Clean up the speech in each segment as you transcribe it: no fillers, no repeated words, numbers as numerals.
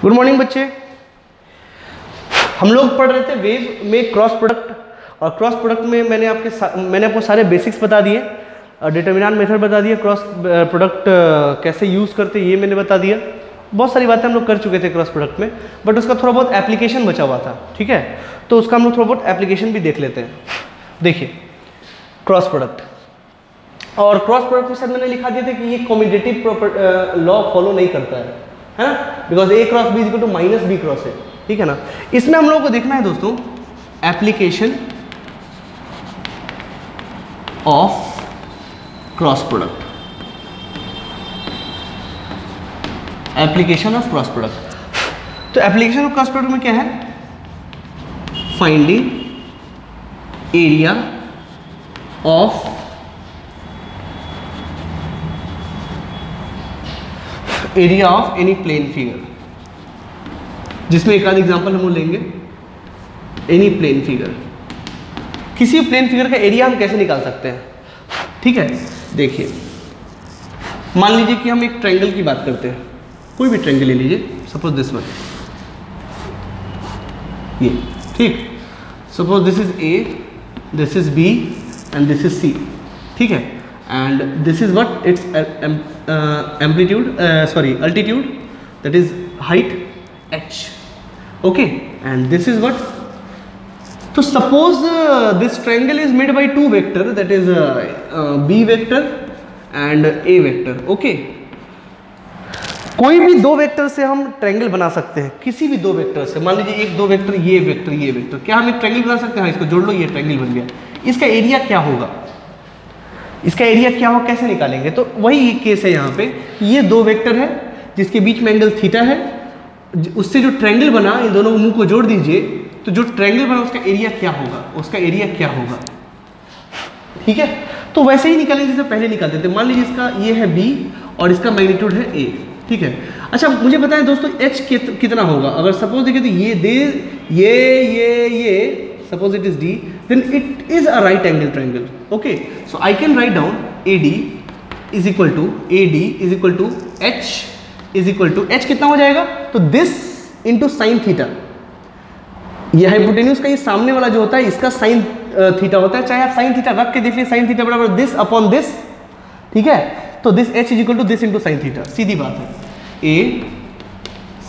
Good morning बच्चे। हम लोग पढ़ रहे थे वेव में क्रॉस प्रोडक्ट, और क्रॉस प्रोडक्ट में मैंने आपको सारे बेसिक्स बता दिए, डिटर्मिनेंट मेथड बता दिया, क्रॉस प्रोडक्ट कैसे यूज़ करते ये मैंने बता दिया। बहुत सारी बातें हम लोग कर चुके थे क्रॉस प्रोडक्ट में, बट उसका थोड़ा बहुत एप्लीकेशन बचा हुआ था। ठीक है, तो उसका हम लोग थोड़ा बहुत एप्लीकेशन भी देख लेते हैं। देखिए क्रॉस प्रोडक्ट, और क्रॉस प्रोडक्ट में सर मैंने लिखा दिया था कि ये कम्यूटेटिव लॉ फॉलो नहीं करता है ना, because A cross B equal to minus B cross है। ठीक है ना, इसमें हम लोगों को देखना है दोस्तों application of cross product, application of cross product. तो एप्लीकेशन ऑफ क्रॉस प्रोडक्ट में क्या है, finding area of any plane figure, जिसमें एक आध एग्जांपल हम लेंगे। एनी प्लेन फिगर, किसी प्लेन फिगर का एरिया हम कैसे निकाल सकते हैं। ठीक है, देखिए मान लीजिए कि हम एक ट्रायंगल की बात करते हैं, कोई भी ट्रायंगल ले लीजिए, सपोज दिस वन, ये ठीक, suppose this is A, this is B and this is C. ठीक है, and this is what its amplitude altitude, that is height h. Okay, and this is what, so suppose this triangle is made by two vector, that is b vector and a vector. Okay, कोई भी दो vector से हम triangle बना सकते हैं, किसी भी दो वेक्टर से। मान लीजिए एक दो वेक्टर, ये वेक्टर, क्या हम एक ट्रायंगल बना सकते हैं। इसको जोड़ लो, ये ट्रायंगल बन गया। इसका एरिया क्या होगा, इसका एरिया क्या हो, कैसे निकालेंगे। तो वही केस है यहाँ पे, ये दो वेक्टर है जिसके बीच में एंगल थीटा है, उससे जो ट्रायंगल बना, इन दोनों मुंह को जोड़ दीजिए, तो जो ट्रायंगल बना उसका एरिया क्या होगा, उसका एरिया क्या होगा। ठीक है, तो वैसे ही निकालेंगे जैसे पहले निकालते थे। मान लीजिए इसका ये है b और इसका मैग्नीट्यूड है a। ठीक है, अच्छा मुझे बताएं दोस्तों h कितना होगा। अगर सपोज देखिए तो ये suppose it is D, then it is a right angle triangle. Okay, so I can write down AD is equal to H is equal to H कितना हो जाएगा, तो this into sin theta। ये hypotenuse का ये सामने वाला जो होता है इसका sin थीटा होता है, चाहे आप sin थीटा रख के देख लीजिए, sin थीटा बराबर this upon this। ठीक है, तो this H is equal to this into sin theta, सीधी बात है, A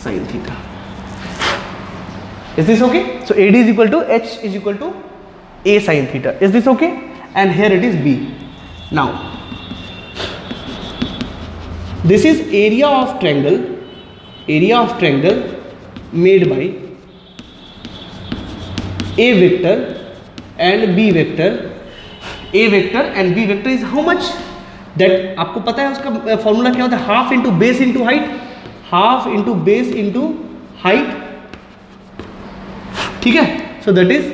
sin theta. Is this okay? So AD is equal to H is equal to A sin theta. Is this okay? And here it is B. Now, this is area of triangle made by A vector and B vector. A vector and B vector is how much? That आपको पता है उसका formula क्या होता है, half into base into height, half into base into height. ठीक है, so that is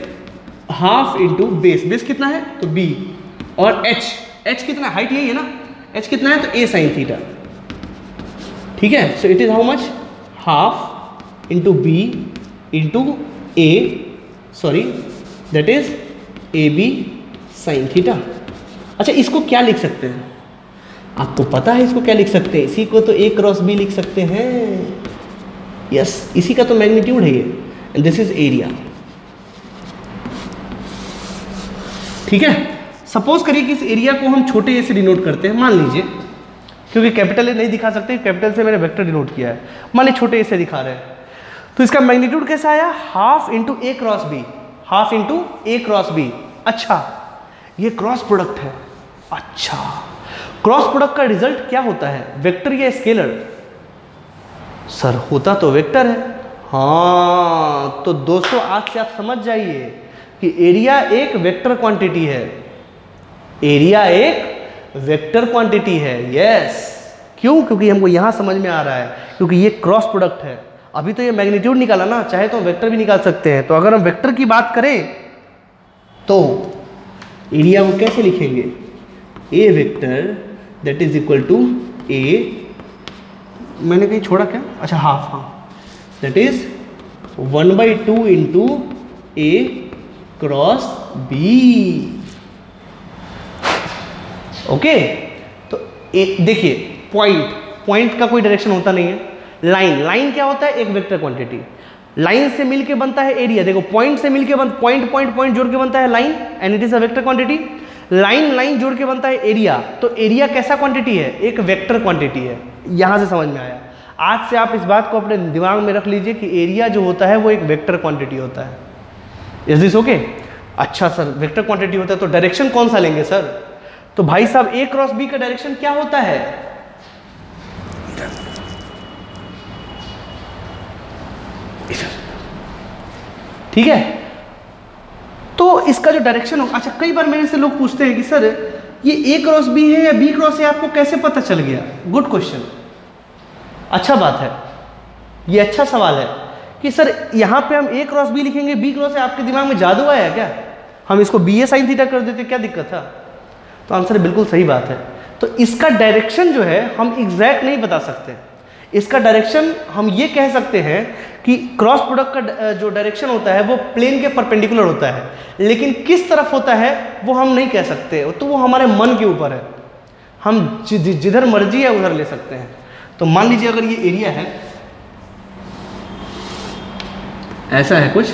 half into base कितना है तो b, और h कितना है, हाइट यही है ना, h कितना है तो a sin थीटा। ठीक है, so it is how much, half into b into a, sorry that is ab sin theta. अच्छा इसको क्या लिख सकते हैं, आपको पता है इसको क्या लिख सकते हैं, इसी को तो a क्रॉस b लिख सकते हैं। यस, इसी का तो मैग्नीट्यूड है ये, and this is area। ठीक है, सपोज करिए कि इस एरिया को हम छोटे ए से डिनोट करते हैं, मान लीजिए, क्योंकि कैपिटल ए नहीं दिखा सकते, कैपिटल से मैंने वेक्टर डिनोट किया है, मान लीजिए छोटे ए से दिखा रहे हैं, तो इसका मैग्नीट्यूड कैसा आया, हाफ इंटू ए क्रॉस बी, हाफ इंटू ए क्रॉस बी। अच्छा ये क्रॉस प्रोडक्ट है। अच्छा क्रॉस प्रोडक्ट का रिजल्ट क्या होता है, वेक्टर या स्केलर। सर होता तो वेक्टर है। हाँ तो दोस्तों आज से आप समझ जाइए कि एरिया एक वेक्टर क्वांटिटी है, एरिया एक वेक्टर क्वांटिटी है। यस, क्यों, क्योंकि हमको यहां समझ में आ रहा है, क्योंकि ये क्रॉस प्रोडक्ट है। अभी तो ये मैग्नीट्यूड निकाला ना, चाहे तो वेक्टर भी निकाल सकते हैं। तो अगर हम वेक्टर की बात करें तो एरिया को कैसे लिखेंगे, A vector that is equal to A, मैंने कहीं छोड़ा क्या, अच्छा हाफ, हाँ that is 1/2 into A cross B। Okay, तो देखिए पॉइंट का कोई डायरेक्शन होता नहीं है, लाइन, लाइन क्या होता है? एक वेक्टर क्वांटिटी। लाइन से मिलके बनता है एरिया, देखो पॉइंट से मिलके पॉइंट पॉइंट पॉइंट जोड़ के बनता है line, and it is a vector quantity. Line line जोड़ के बनता है एरिया, तो एरिया कैसा क्वांटिटी है? एक वेक्टर क्वांटिटी है। यहां से समझ में आया। आज से आप इस बात को अपने दिमाग में रख लीजिए कि एरिया जो होता है वो एक वेक्टर क्वांटिटी होता है। Is this okay? अच्छा सर, वेक्टर क्वांटिटी होता है तो डायरेक्शन कौन सा लेंगे सर? तो भाई साहब ए क्रॉस बी का डायरेक्शन क्या होता है? ठीक है, तो इसका जो डायरेक्शन हो, अच्छा कई बार मेरे से लोग पूछते हैं कि सर ये ए क्रॉस बी है या बी क्रॉस है, आपको कैसे पता चल गया? गुड क्वेश्चन, अच्छा बात है, ये अच्छा सवाल है कि सर यहाँ पे हम ए क्रॉस बी लिखेंगे, बी क्रॉस है, आपके दिमाग में जादू आया क्या? हम इसको बी ए साइन थीटा कर देते, क्या दिक्कत था? तो आंसर बिल्कुल सही बात है। तो इसका डायरेक्शन जो है हम एग्जैक्ट नहीं बता सकते। इसका डायरेक्शन हम ये कह सकते हैं कि क्रॉस प्रोडक्ट का जो डायरेक्शन होता है वो प्लेन के परपेंडिकुलर होता है, लेकिन किस तरफ होता है वो हम नहीं कह सकते, तो वो हमारे मन के ऊपर है, हम जिधर मर्जी है उधर ले सकते हैं। तो मान लीजिए अगर ये एरिया है, ऐसा है कुछ,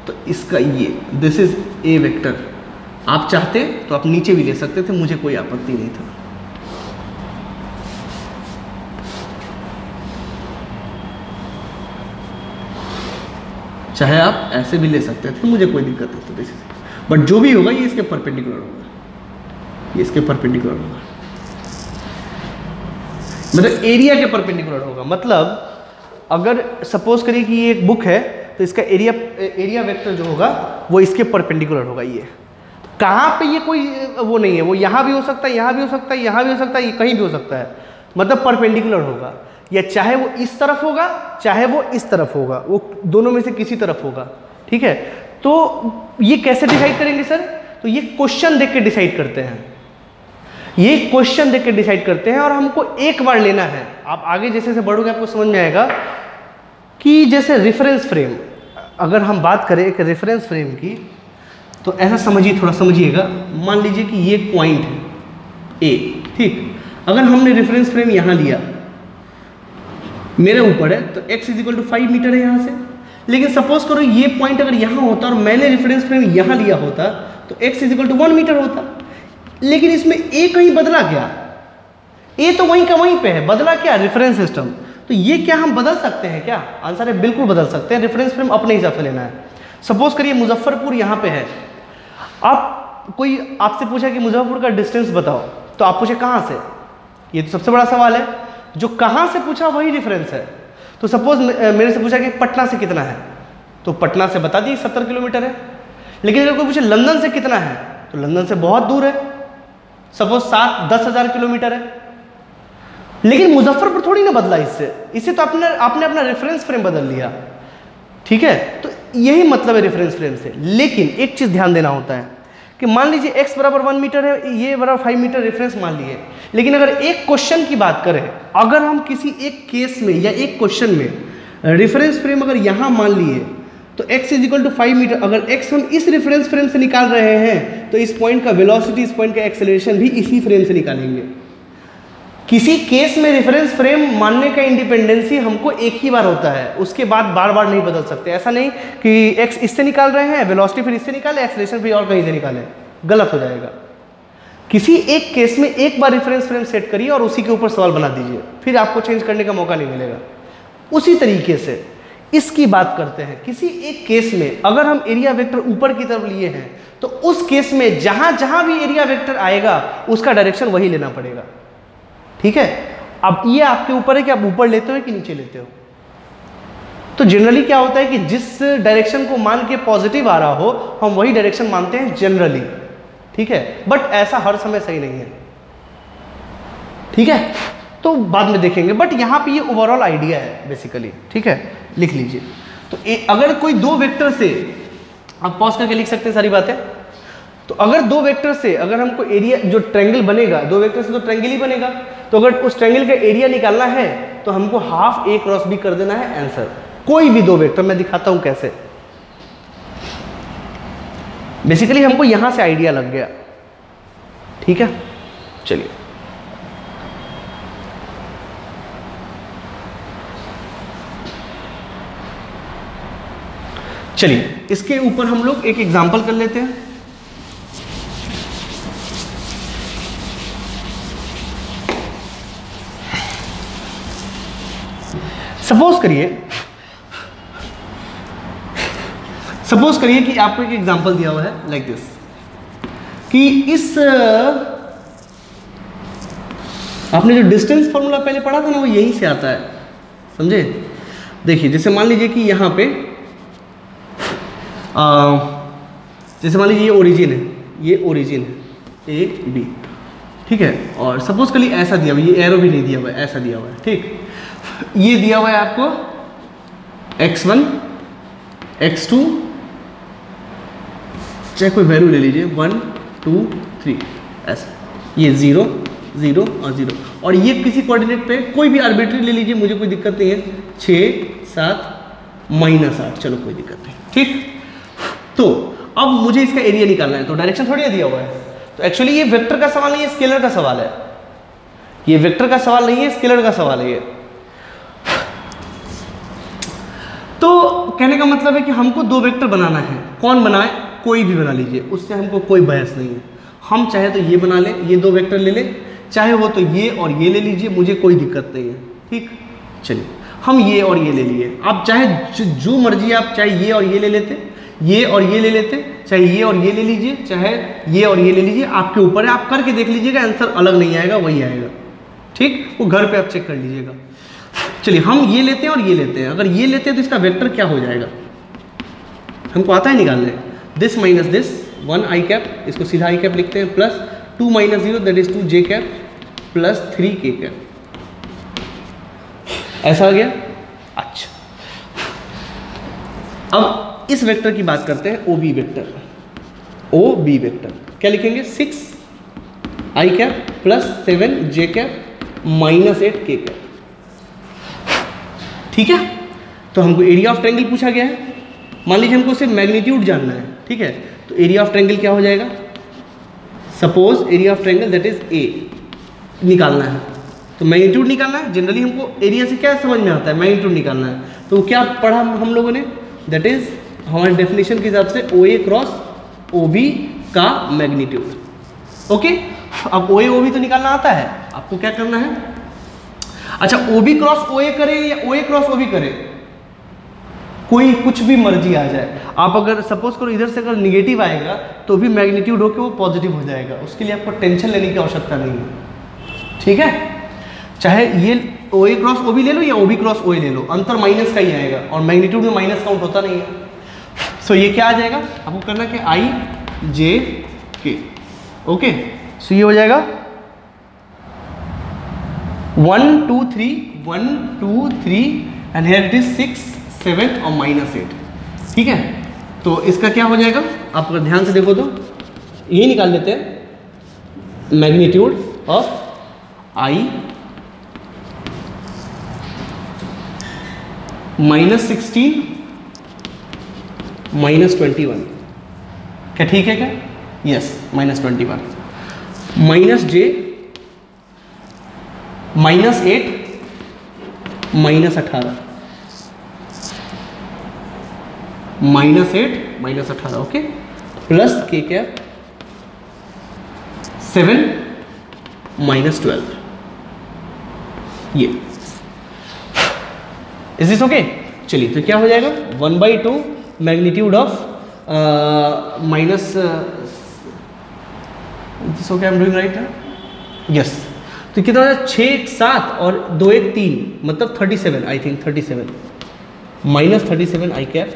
तो इसका ये दिस इज ए वेक्टर, आप चाहते तो आप नीचे भी ले सकते थे, मुझे कोई आपत्ति नहीं था। चाहे आप ऐसे भी ले सकते थे, मुझे कोई दिक्कत नहीं थी, बट जो भी होगा ये इसके परपेंडिकुलर होगा, ये इसके परपेंडिकुलर होगा, मतलब एरिया के परपेंडिकुलर होगा। मतलब अगर सपोज करिए कि ये एक बुक है, तो इसका एरिया वेक्टर जो होगा वो इसके परपेंडिकुलर होगा। ये कहाँ पे, ये कोई वो नहीं है, वो यहाँ भी हो सकता है, यहाँ भी हो सकता है, यहाँ भी हो सकता है, ये कहीं भी हो सकता है, मतलब परपेंडिकुलर होगा, या चाहे वो इस तरफ होगा चाहे वो इस तरफ होगा, वो दोनों में से किसी तरफ होगा। ठीक है, तो ये कैसे डिसाइड करेंगे सर? तो ये क्वेश्चन देख के डिसाइड करते हैं, ये क्वेश्चन देख के डिसाइड करते हैं, और हमको एक बार लेना है। आप आगे जैसे जैसे बढ़ोगे आपको समझ में आएगा कि जैसे रेफरेंस फ्रेम, अगर हम बात करें एक रेफरेंस फ्रेम की, तो ऐसा समझिए, थोड़ा समझिएगा। मान लीजिए कि ये पॉइंट है ए, ठीक, अगर हमने रेफरेंस फ्रेम यहाँ लिया, मेरे ऊपर है, तो x is equal to 5 metre है यहाँ से, लेकिन सपोज करो ये पॉइंट अगर यहाँ होता और मैंने रेफरेंस फ्रेम यहाँ लिया होता, तो x is equal to 1 metre होता, लेकिन इसमें a कहीं बदला क्या? a तो वहीं का वहीं पे है, बदला क्या? Reference system. तो ये क्या हम बदल सकते हैं क्या? आंसर है बिल्कुल बदल सकते हैं, रेफरेंस फ्रेम अपने हिसाब से लेना है। सपोज करिए मुजफ्फरपुर यहाँ पे है, आप कोई आपसे पूछा कि मुजफ्फरपुर का डिस्टेंस बताओ, तो आप पूछे कहाँ से, ये तो सबसे बड़ा सवाल है, जो कहाँ से पूछा वही डिफरेंस है। तो सपोज मेरे से पूछा कि पटना से कितना है, तो पटना से बता दिए 70 किलोमीटर है, लेकिन अगर कोई पूछे लंदन से कितना है, तो लंदन से बहुत दूर है, सपोज 7-10 हज़ार किलोमीटर है, लेकिन मुजफ्फरपुर थोड़ी ना बदला इससे तो आपने अपना रेफरेंस फ्रेम बदल लिया। ठीक है, तो यही मतलब है रेफरेंस फ्रेम से। लेकिन एक चीज़ ध्यान देना होता है कि मान लीजिए x बराबर 1 मीटर है, ये बराबर 5 मीटर रेफरेंस मान लिए, लेकिन अगर एक क्वेश्चन की बात करें, अगर हम किसी एक केस में या एक क्वेश्चन में रेफरेंस फ्रेम अगर यहाँ मान लिए, तो x is equal to 5 metre, अगर x हम इस रेफरेंस फ्रेम से निकाल रहे हैं, तो इस पॉइंट का वेलोसिटी, इस पॉइंट का एक्सेलरेशन भी इसी फ्रेम से निकालेंगे। किसी केस में रेफरेंस फ्रेम मानने का इंडिपेंडेंसी हमको एक ही बार होता है, उसके बाद बार बार नहीं बदल सकते। ऐसा नहीं कि x इससे निकाल रहे हैं, वेलोसिटी फिर इससे निकाले, एक्सेलरेशन फिर और कहीं से निकाले, गलत हो जाएगा। किसी एक केस में एक बार रेफरेंस फ्रेम सेट करिए और उसी के ऊपर सवाल बना दीजिए, फिर आपको चेंज करने का मौका नहीं मिलेगा। उसी तरीके से इसकी बात करते हैं, किसी एक केस में अगर हम एरिया वेक्टर ऊपर की तरफ लिए हैं, तो उस केस में जहां जहां भी एरिया वेक्टर आएगा उसका डायरेक्शन वही लेना पड़ेगा। ठीक है, अब ये आपके ऊपर है कि आप ऊपर लेते हो कि नीचे लेते हो। तो जनरली क्या होता है कि जिस डायरेक्शन को मान के पॉजिटिव आ रहा हो, हम वही डायरेक्शन मानते हैं जनरली। ठीक है, बट ऐसा हर समय सही नहीं है। ठीक है, तो बाद में देखेंगे, बट यहाँ पे ये ओवरऑल आइडिया है बेसिकली। ठीक है, लिख लीजिए। तो अगर कोई दो वेक्टर से, आप पॉज करके लिख सकते हैं सारी बातें। तो अगर दो वेक्टर से अगर हमको एरिया, जो ट्रायंगल बनेगा, दो वेक्टर से तो ट्रायंगल ही बनेगा, तो अगर उस ट्रायंगल का एरिया निकालना है तो हमको हाफ ए क्रॉस बी कर देना है आंसर। कोई भी दो वेक्टर, मैं दिखाता हूं कैसे। बेसिकली हमको यहां से आइडिया लग गया। ठीक है, चलिए चलिए इसके ऊपर हम लोग एक एग्जांपल कर लेते हैं। सपोज करिए कि आपको एक एग्जांपल दिया हुआ है लाइक दिस, कि इस आपने जो डिस्टेंस फॉर्मूला पहले पढ़ा था ना, वो यहीं से आता है, समझे। देखिए जैसे मान लीजिए कि यहाँ पे जैसे मान लीजिए ये ओरिजिन है, ये ओरिजिन है ए बी, ठीक है। और सपोज करिए ऐसा दिया हुआ, ये एरो भी नहीं दिया हुआ है, ऐसा दिया हुआ है, ठीक। ये दिया हुआ है आपको x1 x2, चाहे कोई वैल्यू ले लीजिए 1 2 3 ऐसा, ये 0 0 और 0, और ये किसी कोऑर्डिनेट पे कोई भी आर्बिट्री ले लीजिए, मुझे कोई दिक्कत नहीं है, 6 7 -8, चलो कोई दिक्कत नहीं, ठीक। तो अब मुझे इसका एरिया निकालना है, तो डायरेक्शन थोड़ी दिया हुआ है, तो एक्चुअली ये वेक्टर का सवाल नहीं है, स्केलर का सवाल है। ये वेक्टर का सवाल नहीं है, स्केलर का सवाल है ये। तो कहने का मतलब है कि हमको दो वेक्टर बनाना है, कौन बनाए, कोई भी बना लीजिए, उससे हमको कोई बहस नहीं है। हम चाहे तो ये बना ले, ये दो वेक्टर ले ले, चाहे वो तो ये और ये ले लीजिए, मुझे कोई दिक्कत नहीं है, ठीक। चलिए हम ये और ये ले लिए, आप चाहे जो मर्जी, आप चाहे ये और ये ले लेते, ये और ये ले लेते, चाहे ये और ये ले लीजिए, चाहे ये और ये ले लीजिए, आपके ऊपर है, आप करके देख लीजिएगा, आंसर अलग नहीं आएगा, वही आएगा, ठीक। वो घर पे आप चेक कर लीजिएगा। चलिए हम ये लेते हैं और ये लेते हैं, अगर ये लेते हैं तो इसका वेक्टर क्या हो जाएगा, हमको आता है निकालने, this minus this 1 i cap, इसको सीधा i कैप लिखते हैं, plus 2 - 0 that is 2 j cap plus 3 k cap, ऐसा आ गया। अच्छा अब इस वेक्टर की बात करते हैं, OB वेक्टर, OB वेक्टर क्या लिखेंगे, 6 i cap plus 7 j cap minus 8 k cap, ठीक है। तो हमको एरिया ऑफ ट्रायंगल पूछा गया है, मान लीजिए हमको सिर्फ मैग्नीट्यूड जानना है, ठीक है। तो एरिया ऑफ ट्रायंगल क्या हो जाएगा, suppose area of triangle that is a निकालना है, तो मैग्नीट्यूड निकालना है। जनरली हमको एरिया से क्या समझ में आता है, मैग्नीट्यूड निकालना है। तो क्या पढ़ा हम लोगों ने, दैट इज हमारे डेफिनेशन के हिसाब से OA क्रॉस OB का मैग्नीट्यूड, ओके। अब OA OB तो निकालना आता है, आपको क्या करना है, अच्छा OB क्रॉस OA करें या OA क्रॉस OB करें, कोई कुछ भी मर्जी आ जाए। आप अगर सपोज करो इधर से अगर निगेटिव आएगा तो भी मैग्नीट्यूड होकर वो पॉजिटिव हो जाएगा, उसके लिए आपको टेंशन लेने की आवश्यकता नहीं है, ठीक है। चाहे ये OA क्रॉस OB ले लो या OB क्रॉस OA ले लो, अंतर माइनस का ही आएगा, और मैग्नीट्यूड में माइनस काउंट होता नहीं है। सो ये क्या आ जाएगा, आपको करना क्या, I J K, ओके। सो ये हो जाएगा 1 2 3 1 2 3 एंड हियर इट इज 6 7 और -8, ठीक है। तो इसका क्या हो जाएगा, आप अगर ध्यान से देखो तो ये निकाल लेते हैं, मैग्नीट्यूड ऑफ I -16 -21, क्या ठीक है क्या, yes -21, minus J -8 -18, -8 -18, okay, plus K cap 7 -12, ये इज दिस ओके। चलिए तो क्या हो जाएगा, 1/2 magnitude of minus, this okay, I am doing right ना, यस। तो कितना हो जाएगा, 6 1 7 और 2 1 3, मतलब 37, I think 37 -37 i cap,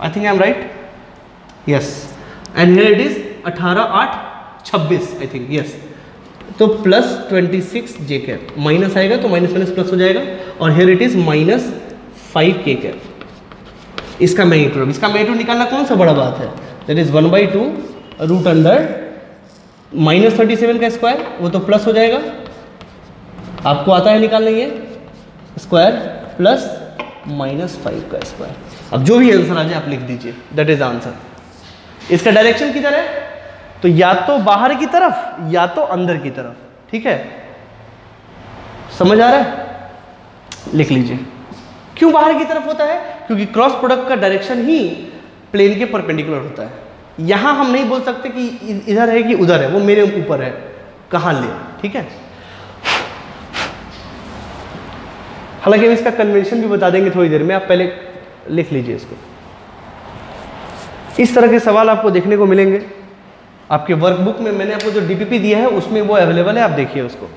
I think I am right, yes. And here it is 18 8 26, I think, yes. तो प्लस 26 j कैप, माइनस आएगा तो माइनस माइनस प्लस हो जाएगा, और here it is -5 k cap. इसका मैग्नीट्यूड, इसका मैग्नीट्यूड निकालना कौन सा बड़ा बात है, दैट इज 1/2 रूट अंडर -37 का स्क्वायर, वो तो प्लस हो जाएगा, आपको आता है निकालना ये स्क्वायर, प्लस -5 का स्क्वायर। अब जो भी आंसर आ जाए आप लिख दीजिए, दैट इज आंसर। इसका डायरेक्शन किधर है, तो या तो बाहर की तरफ या तो अंदर की तरफ, ठीक है, समझ आ रहा है, लिख लीजिए। क्यों बाहर की तरफ होता है, क्योंकि क्रॉस प्रोडक्ट का डायरेक्शन ही प्लेन के परपेंडिकुलर होता है। यहाँ हम नहीं बोल सकते कि इधर है कि उधर है, वो मेरे ऊपर है कहाँ ले, ठीक है। हालांकि हम इसका कन्वेंशन भी बता देंगे थोड़ी देर में, आप पहले लिख लीजिए इसको। इस तरह के सवाल आपको देखने को मिलेंगे आपके वर्कबुक में। मैंने आपको जो डीपीपी दिया है उसमें वो अवेलेबल है, आप देखिए उसको।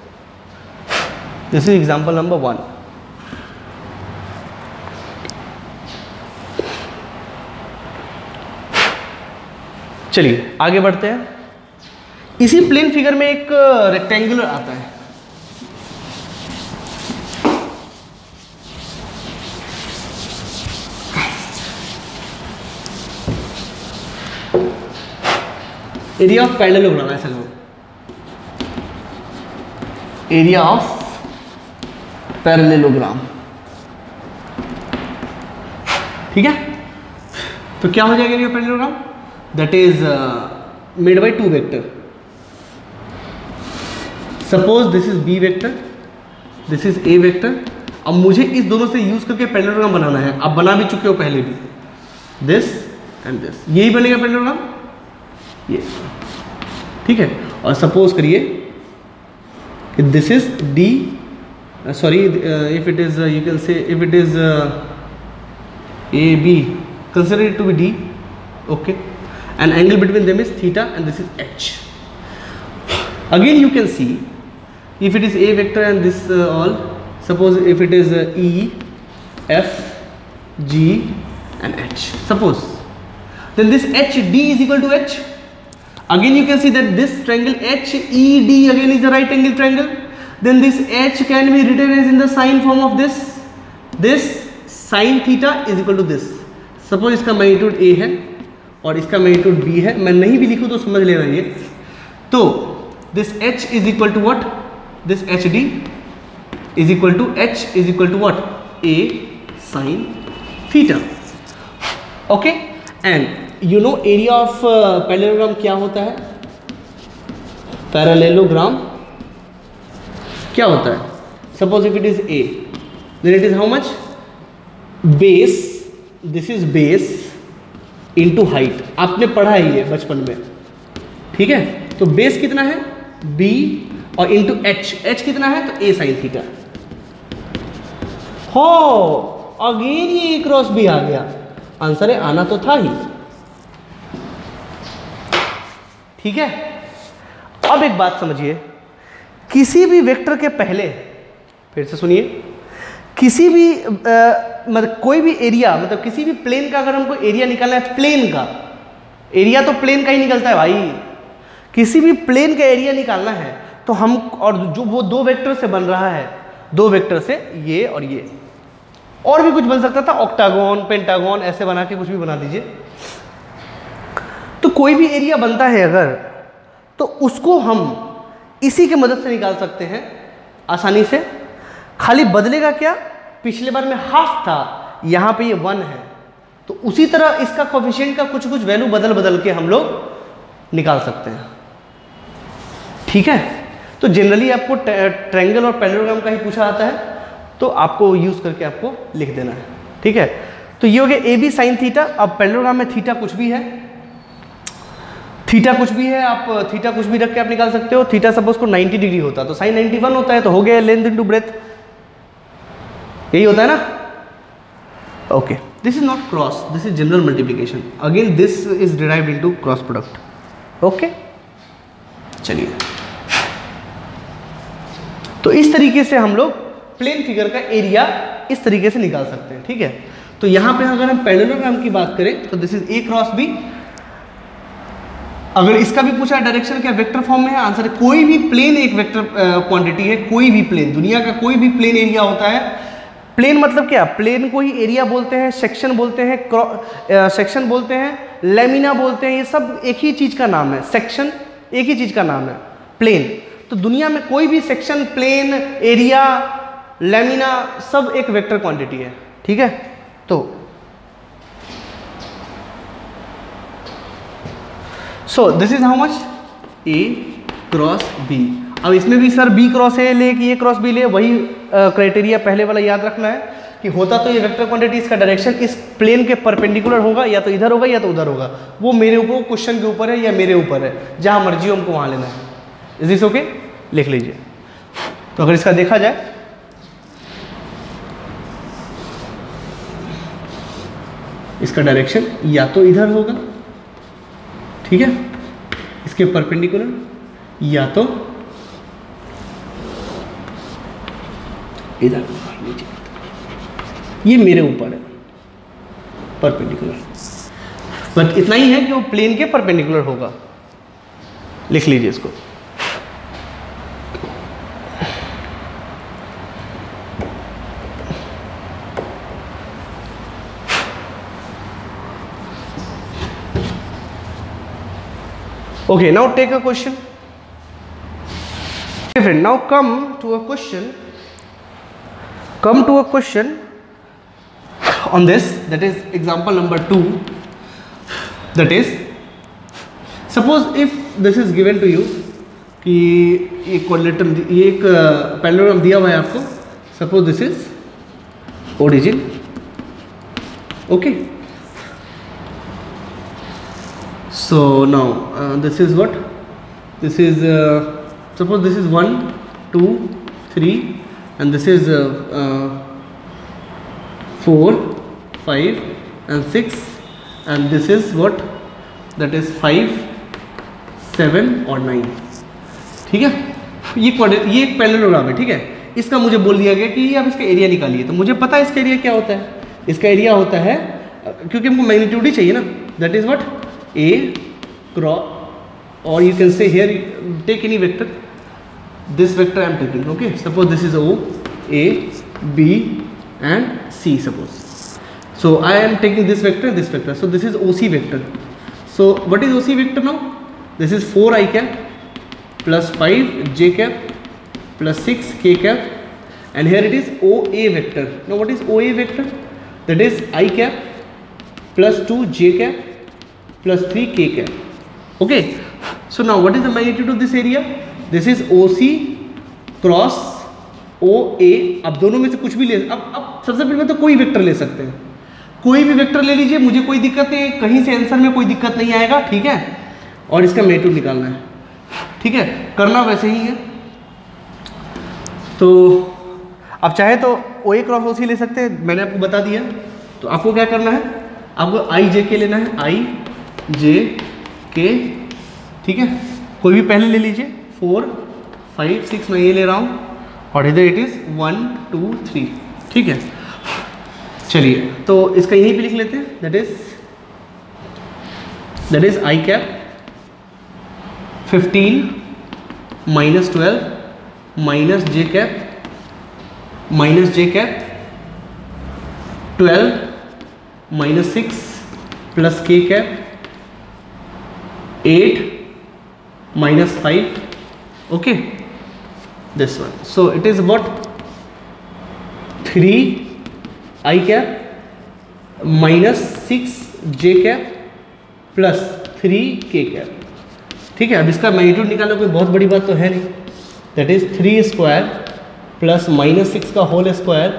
This is example number 1। चलिए आगे बढ़ते हैं। इसी प्लेन फिगर में एक रेक्टेंगुलर आता है, एरिया ऑफ पैरेललोग्राम, ऐसा लो, एरिया ऑफ पैरेललोग्राम, ठीक है। तो क्या हो जाएगा area of parallelogram? That is made by 2 vector. Suppose this is B vector, this is A vector. अब मुझे इस दोनों से यूज करके पैरेललोग्राम बनाना है। आप बना भी चुके हो पहले भी, दिस एंड दिस, यही बनेगा पैरेललोग्राम, ये, ठीक है। और सपोज करिए this is D, sorry if it is you can say if it is A B, consider it to be D, okay, and angle between them is theta and this is H. Again you can see if it is a vector and this all, suppose if it is E, F, G and H, suppose, then this HD is equal to H. Again you can see that this triangle HED again is a right angle triangle. Then this H can be written as in the sine form of this sin theta is equal to this. Suppose इसका magnitude A है और इसका magnitude B है, मैं नहीं भी लिखूँ तो समझ लेना ये। तो this H is equal to what? This HD is equal to H is equal to what? A sin theta. Okay, and you know area of parallelogram क्या होता है? Parallelogram क्या होता है? Suppose if it is A, then it is how much? Base, this is base into height. आपने पढ़ा है ये बचपन में, ठीक है। तो बेस कितना है? B और इंटू एच कितना है? तो ए साइन थीटा। हो, अगेन ये क्रॉस भी आ गया, आंसर है, आना तो था ही, ठीक है। अब एक बात समझिए, किसी भी वेक्टर के पहले, फिर से सुनिए, किसी भी मतलब कोई भी एरिया, मतलब किसी भी प्लेन का अगर हमको एरिया निकालना है, प्लेन का एरिया तो प्लेन का ही निकलता है भाई। किसी भी प्लेन का एरिया निकालना है तो हम, और जो वो 2 वेक्टर से बन रहा है, 2 वेक्टर से ये और ये, और भी कुछ बन सकता था, ऑक्टागोन, पेंटागोन, ऐसे बना के कुछ भी बना दीजिए। तो कोई भी एरिया बनता है अगर, तो उसको हम इसी की मदद से निकाल सकते हैं आसानी से। खाली बदलेगा क्या? पिछले बार में हाफ था, यहाँ पे ये 1 है, तो उसी तरह इसका कोफिशिएंट का कुछ कुछ वैल्यू बदल के हम लोग निकाल सकते हैं, ठीक है। तो जनरली आपको ट्रायंगल और पैरेललोग्राम का ही पूछा जाता है, तो आपको यूज करके आपको लिख देना है, ठीक है। तो ये हो गया ए बी साइन थीटा। अब पैरेललोग्राम में थीटा कुछ भी है, थीटा कुछ भी है, आप थीटा कुछ भी रख के आप निकाल सकते हो। थीटा सपोज को 90 डिग्री होता तो साइन 91 होता है, तो हो गया लेंथ इनटू ब्रेथ, यही होता है ना। Okay, this is not cross, this is general multiplication. Again this is derived into cross product. Okay, चलिए, तो इस तरीके से हम लोग प्लेन फिगर का एरिया इस तरीके से निकाल सकते हैं, ठीक है। तो यहां पे अगर हम पैरेललोग्राम की बात करें तो this is A cross B. अगर इसका भी पूछा डायरेक्शन क्या वेक्टर फॉर्म में है, आंसर है कोई भी प्लेन एक वेक्टर क्वांटिटी है। कोई भी प्लेन, दुनिया का कोई भी प्लेन एरिया होता है। प्लेन मतलब क्या? प्लेन को ही एरिया बोलते हैं, सेक्शन बोलते हैं, सेक्शन बोलते हैं, लेमिना बोलते हैं, ये सब एक ही चीज का नाम है। सेक्शन एक ही चीज का नाम है, प्लेन। तो दुनिया में कोई भी सेक्शन, प्लेन, एरिया, लेमिना सब एक वेक्टर क्वांटिटी है, ठीक है। तो so this is how much? A cross B. अब इसमें भी सर बी क्रॉस ए ले कि ए क्रॉस बी ले, वही क्राइटेरिया पहले वाला याद रखना है कि होता तो ये वेक्टर क्वांटिटी इसका डायरेक्शन इस प्लेन के परपेंडिकुलर होगा, या तो इधर होगा या तो उधर होगा, वो मेरे ऊपर क्वेश्चन के ऊपर है या मेरे ऊपर है, जहां मर्जी हो हमको वहां लेना है। Is this okay? लिख लीजिए। तो अगर इसका देखा जाए, इसका डायरेक्शन या तो इधर होगा, ठीक है, इसके परपेंडिकुलर, या तो इधर होगा नीचे, ये मेरे ऊपर है परपेंडिकुलर, बट इतना ही है कि वो प्लेन के परपेंडिकुलर होगा। लिख लीजिए इसको। Okay, now take a question. Okay, friend, now come to a question. Come to a question on this, that is example number 2. That is, suppose if this is given to you कि एक coordinate, ये एक parallelogram दिया हुआ है आपको. Suppose this is origin. Okay. So now this is what? This is suppose this is 1, 2, 3, and this is 4, 5, and 6, and this is what? That is 5, 7 और 9. ठीक है, ये एक पैरेललोग्राम है. ठीक है, इसका मुझे बोल दिया गया कि आप इसका एरिया निकालिए. तो मुझे पता है इसका एरिया क्या होता है. इसका एरिया होता है, क्योंकि हमको मैग्नीट्यूड ही चाहिए ना, that is what A cross, or you can say here take any vector. This vector I am taking. Okay, suppose this is O, A, B and C. Suppose, so I am taking this vector, this vector. So this is OC vector. So what is OC vector now? This is 4 I cap plus 5 J cap plus 6 K cap, and here it is OA vector. Now what is OA vector? That is I cap plus 2 J cap plus 3 K cap. Okay, so now what is the magnitude of this area? This is OC cross OA. अब दोनों में से कुछ भी ले, अब सबसे पहले तो कोई वेक्टर ले सकते हैं, कोई भी वेक्टर ले लीजिए, मुझे कोई दिक्कत नहीं, कहीं से आंसर में कोई दिक्कत नहीं आएगा. ठीक है, और इसका मैग्नीट्यूड निकालना है. ठीक है, करना वैसे ही है. तो आप चाहे तो OA क्रॉस OC ले सकते हैं, मैंने आपको बता दिया. तो आपको क्या करना है, आपको आई जे के लेना है, आई जे के. ठीक है, कोई भी पहले ले लीजिए. 4, 5, 6 मैं ये ले रहा हूँ, और इधर इट इज 1, 2, 3. ठीक है, चलिए तो इसका यहीं पे लिख लेते हैं. That is I cap 15 minus 12 minus J cap 12 minus 6 plus K cap 8 minus 5. Okay, this one. So it is what 3 I cap minus 6 J cap plus 3 K cap. ठीक है, अब इसका मैग्नीट्यूड निकालना कोई बहुत बड़ी बात तो है नहीं. That is 3 square plus minus 6 का होल स्क्वायर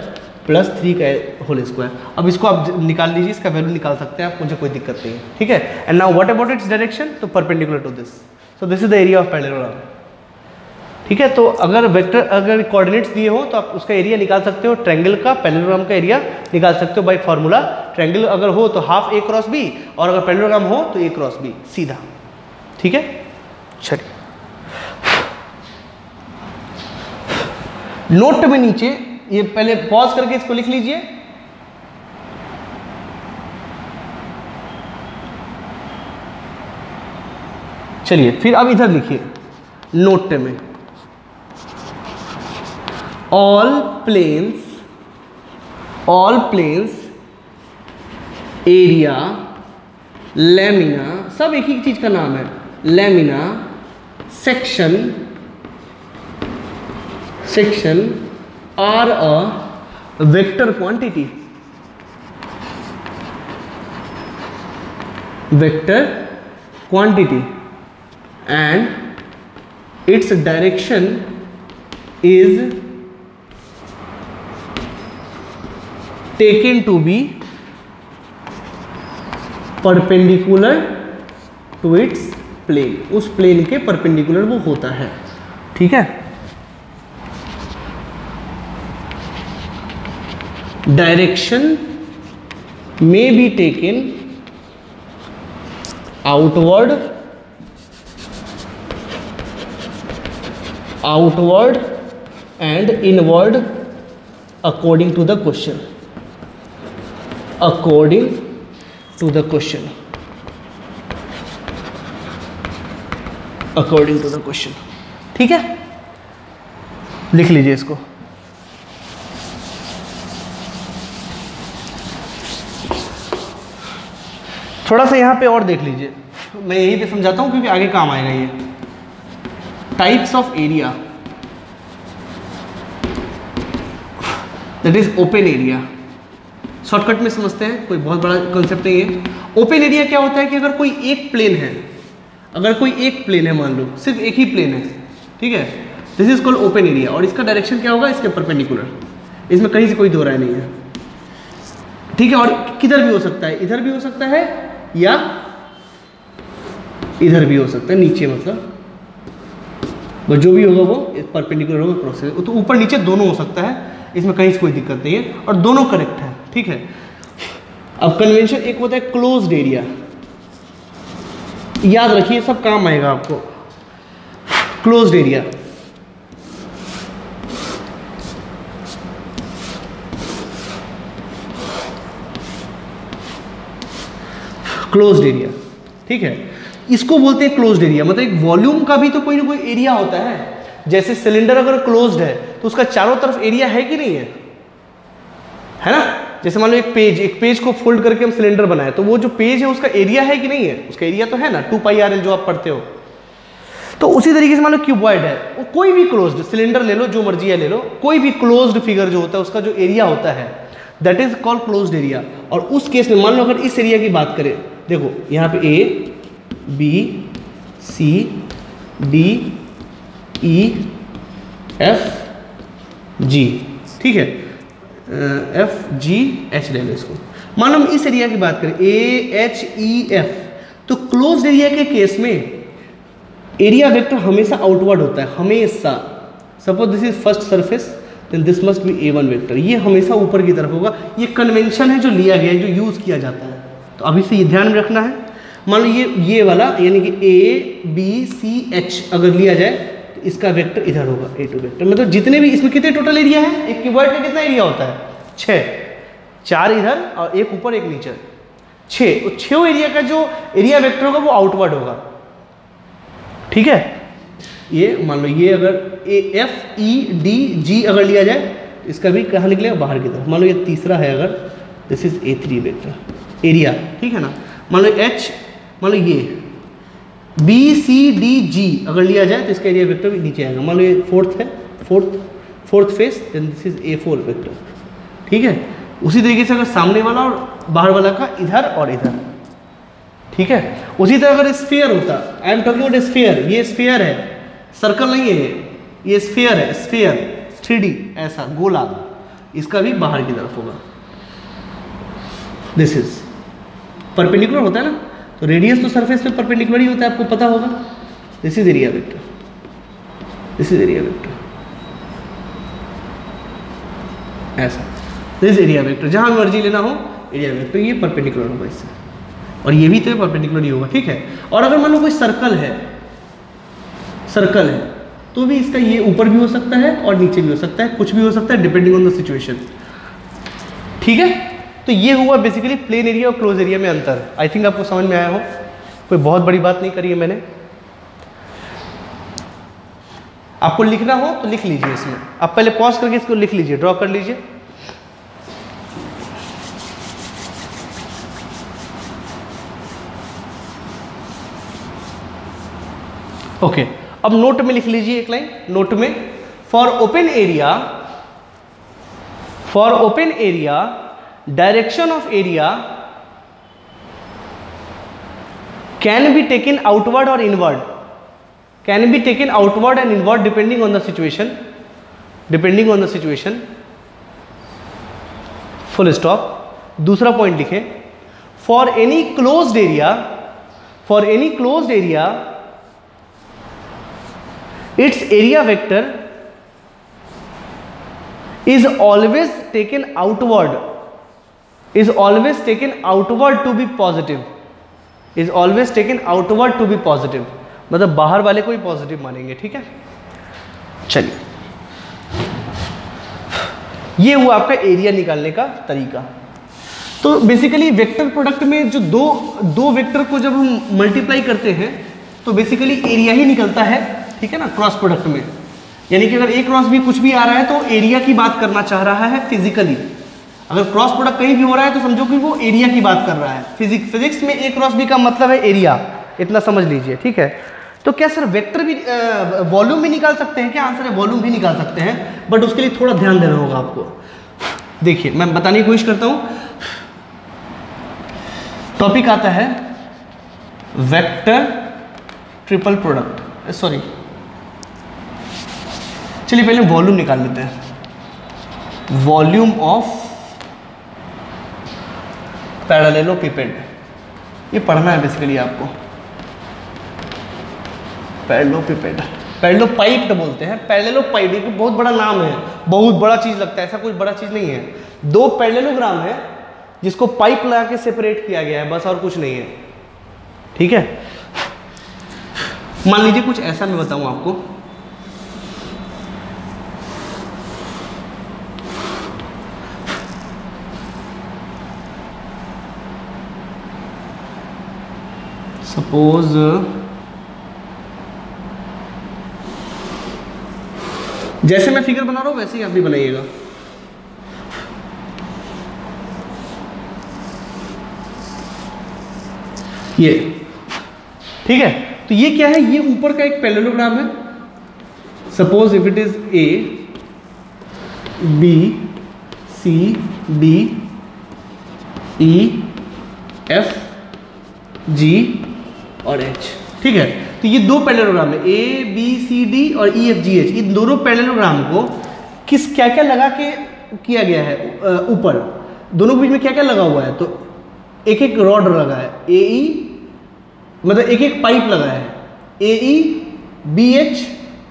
प्लस 3 का होल स्क्वायर. अब इसको आप निकाल लीजिए, इसका वैल्यू निकाल सकते हैं आप, मुझे कोई दिक्कत नहीं है. ठीक है, and now what about its direction? तो perpendicular to this. So this is the area of parallelogram. ठीक है, तो अगर वेक्टर, अगर कोऑर्डिनेट्स दिए हो तो आप उसका एरिया निकाल सकते हो. ट्रायंगल का, पैरेललोग्राम का एरिया निकाल सकते हो बाय फार्मूला. ट्रायंगल अगर हो तो हाफ A क्रॉस B, और अगर पैरेललोग्राम हो तो A क्रॉस B सीधा. ठीक है, चलिए नोट में नीचे ये पहले पॉज करके इसको लिख लीजिए. चलिए फिर अब इधर लिखिए नोट में, ऑल प्लेन्स एरिया लेमिना, सब एक ही चीज का नाम है. Lamina section are a vector quantity. And its direction is taken to be perpendicular to its plane, उस प्लेन के परपेंडिकुलर वो होता है। ठीक है, direction may be taken outward and inward according to the question, according to the question, according to the question। ठीक है, लिख लीजिए इसको। थोड़ा सा यहाँ पे और देख लीजिए, मैं यहीं पे समझाता हूँ क्योंकि आगे काम आएगा ये। Types of area, that is open area. Shortcut में समझते हैं, कोई बहुत बड़ा कॉन्सेप्ट नहीं है। ओपन एरिया क्या होता है कि अगर कोई एक प्लेन है, अगर कोई एक प्लेन है, मान लो सिर्फ एक ही प्लेन है, ठीक है, this is called open area. और इसका डायरेक्शन क्या होगा, इसके परपेंडिकुलर, इसमें कहीं से कोई दो राय नहीं है। ठीक है, और किधर भी हो सकता है, इधर भी हो सकता है या इधर भी हो सकता है, नीचे मतलब बस जो भी होगा वो परपेंडिकुलर होगा क्रॉस से, तो ऊपर नीचे दोनों हो सकता है, इसमें कहीं से कोई दिक्कत नहीं है और दोनों करेक्ट है। ठीक है, अब कन्वेंशन एक होता है क्लोज्ड एरिया, याद रखिए सब काम आएगा आपको। क्लोज्ड एरिया, क्लोज्ड एरिया, ठीक है, इसको बोलते हैं क्लोज्ड एरिया। मतलब एक वॉल्यूम का भी तो कोई ना कोई एरिया होता है। जैसे सिलेंडर अगर क्लोज्ड है तो उसका चारों तरफ एरिया है कि नहीं है, है ना। जैसे मान लो एक पेज को फोल्ड करके हम सिलेंडर बनाए, तो वो जो पेज है उसका एरिया है कि नहीं है, उसका एरिया तो है ना, 2πr जो आप पढ़ते हो। तो उसी तरीके से मान लो क्यूबॉइड है, वो कोई भी क्लोज्ड सिलेंडर ले लो, जो मर्जी है ले लो, कोई भी क्लोज्ड फिगर जो होता है उसका जो एरिया होता है that is called closed area. और उस केस में मान लो अगर इस एरिया की बात करें, देखो यहाँ पे A B C D E F G, ठीक है, F G H ले लो इसको। मान लो हम इस एरिया की बात करें A H E F, तो क्लोज्ड एरिया के केस में एरिया वेक्टर हमेशा आउटवर्ड होता है, हमेशा। Suppose this is first surface, then this must be A1 vector, ये हमेशा ऊपर की तरफ होगा। ये कन्वेंशन है जो लिया गया है, जो यूज किया जाता है। तो अभी से ये ध्यान में रखना है। मान लो ये वाला यानी कि A B C H अगर लिया जाए तो इसका वेक्टर इधर होगा, A2 वेक्टर। मतलब जितने भी इसमें कितने टोटल एरिया है, एक क्यूबॉइड का कितना एरिया होता है, 6, 4 इधर और एक ऊपर एक नीचे, 6। तो 6 एरिया का जो एरिया वेक्टर होगा वो आउटवर्ड होगा। ठीक है, ये मान लो ये अगर F E D G अगर लिया जाए तो इसका भी कहाँ निकलेगा, बाहर की तरफ। मान लो ये तीसरा है, अगर this is A3 vector area, ठीक है ना। मान लो H, मान लो ये B C D G अगर लिया जाए तो इसका एरिया वेक्टर भी नीचे आएगा। मान लो ये फोर्थ है, fourth face, then this is A4 vector. ठीक है, उसी तरीके से अगर सामने वाला और बाहर वाला का इधर और इधर, ठीक है। उसी तरह अगर स्फीयर होता, I am talking about sphere, ये स्फीयर है, सर्कल नहीं है ये स्फीयर है, स्फीयर 3D ऐसा गोला, इसका भी बाहर की तरफ होगा। दिस इज परपेंडिकुलर होता है ना, तो रेडियस तो सरफेस पे परपेंडिकुलर ही होता है, आपको पता होगा। This is area vector, this is area vector, ऐसा दिस इज एरिया वेक्टर। जहां मर्जी लेना हो एरिया वेक्टर, ये परपेंडिकुलर होगा इससे, और ये भी तो परपेंडिकुलर ही होगा। ठीक है, और अगर मान लो कोई सर्कल है तो भी इसका ये ऊपर भी हो सकता है और नीचे भी हो सकता है, कुछ भी हो सकता है डिपेंडिंग ऑन द सिचुएशन। ठीक है, तो ये हुआ बेसिकली प्लेन एरिया और क्लोज एरिया में अंतर। आई थिंक आपको समझ में आया हो, कोई बहुत बड़ी बात नहीं करी है मैंने। आपको लिखना हो तो लिख लीजिए इसमें, आप पहले पॉज करके इसको लिख लीजिए, ड्रॉ कर लीजिए। ओके, अब नोट में लिख लीजिए एक लाइन, नोट में for open area direction of area can be taken outward or inward, can be taken outward and inward depending on the situation, full stop. दूसरा पॉइंट लिखें, for any closed area its area vector is always taken outward to be positive, मतलब बाहर वाले को ही positive मानेंगे, ठीक है। चलिए, ये हुआ आपका एरिया निकालने का तरीका। तो बेसिकली वेक्टर प्रोडक्ट में जो दो वेक्टर को जब हम मल्टीप्लाई करते हैं तो बेसिकली एरिया ही निकलता है, ठीक है ना, क्रॉस प्रोडक्ट में। यानी कि अगर ए क्रॉस बी कुछ भी आ रहा है तो एरिया की बात करना चाह रहा है फिजिकली। अगर क्रॉस प्रोडक्ट कहीं भी हो रहा है तो समझो कि वो एरिया की बात कर रहा है। फिजिक्स में ए क्रॉस बी का मतलब है एरिया, इतना समझ लीजिए, ठीक है। तो क्या सर वेक्टर भी वॉल्यूम भी निकाल सकते हैं क्या? आंसर है वॉल्यूम भी निकाल सकते हैं, बट उसके लिए थोड़ा ध्यान देना होगा आपको। देखिए मैं बताने की कोशिश करता हूं। टॉपिक आता है वेक्टर ट्रिपल प्रोडक्ट, सॉरी, चलिए पहले वॉल्यूम निकाल लेते हैं। वॉल्यूम ऑफ पैरेललोपिपेड, ये पढ़ना है बेसिकली आपको। पैरेललोपाइप्ड बोलते हैं, पैरेललोपाइड, ये बहुत बड़ा नाम है, बहुत बड़ा चीज लगता है, ऐसा कोई बड़ा चीज नहीं है। दो पैरेललोग्राम है जिसको पाइप लगा के सेपरेट किया गया है, बस और कुछ नहीं है, ठीक है। मान लीजिए कुछ ऐसा मैं बताऊं आपको, सपोज जैसे मैं फिगर बना रहा हूं वैसे ही आप भी बनाइएगा। ये ठीक है, तो ये क्या है? ये ऊपर का एक पैरेललोग्राम है। Suppose if it is A B C D E F G और एच, ठीक है। तो ये दो पैरेललोग्राम है, ए बी सी डी और ई एफ जी एच। इन दोनों पैरेललोग्राम को किस क्या क्या लगा के किया गया है? ऊपर दोनों के बीच में क्या क्या लगा हुआ है? तो एक एक रॉड लगा है, ए ई मतलब एक एक पाइप लगा है, ए ई बी एच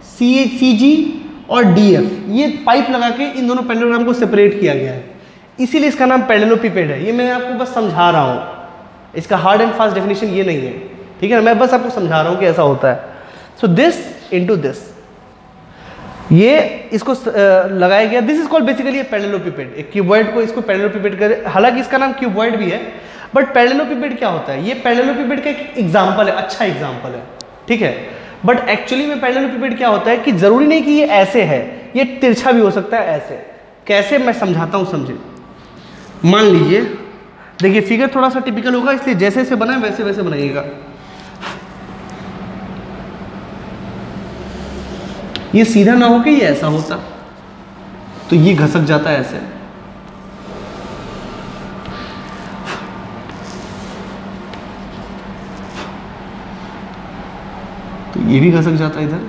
सी जी और डी एफ, ये पाइप लगा के इन दोनों पैरेललोग्राम को सेपरेट किया गया है, इसीलिए इसका नाम पैरेललोपिपेड है। ये मैं आपको बस समझा रहा हूँ, इसका हार्ड एंड फास्ट डेफिनेशन ये नहीं है, ठीक है ना, मैं बस आपको समझा रहा हूँ कि ऐसा होता है। सो दिस इनटू दिस, ये इसको लगाया गया, दिस इज कॉल्ड बेसिकली पैरेललोपिपेड। एक क्यूबॉइड को इसको पैरेललोपिपेड करे, हालांकि इसका नाम क्यूबॉइड भी है, बट पैरेललोपिपेड क्या होता है? ये पैरेललोपिपेड का एक एग्जांपल है, अच्छा एग्जांपल है, ठीक है। बट एक्चुअली में पैरेललोपिपेड क्या होता है कि जरूरी नहीं कि ये ऐसे है, ये तिरछा भी हो सकता है ऐसे। कैसे, मैं समझाता हूँ, समझे। मान लीजिए, देखिए फिगर थोड़ा सा टिपिकल होगा, इसलिए जैसे जैसे बनाए वैसे वैसे बनाइएगा। ये सीधा ना हो के ये ऐसा होता तो ये घसक जाता है ऐसे, तो ये भी घसक जाता है इधर,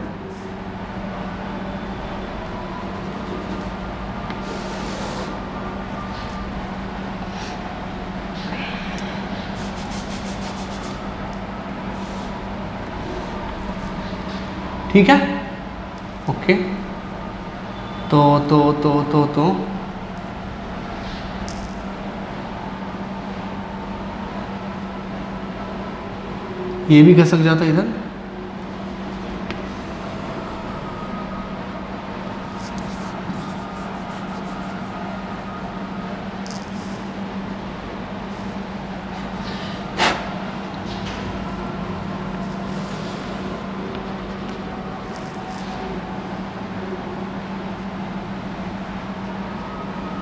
ठीक है, ओके। तो ये भी घसक जाता है इधर,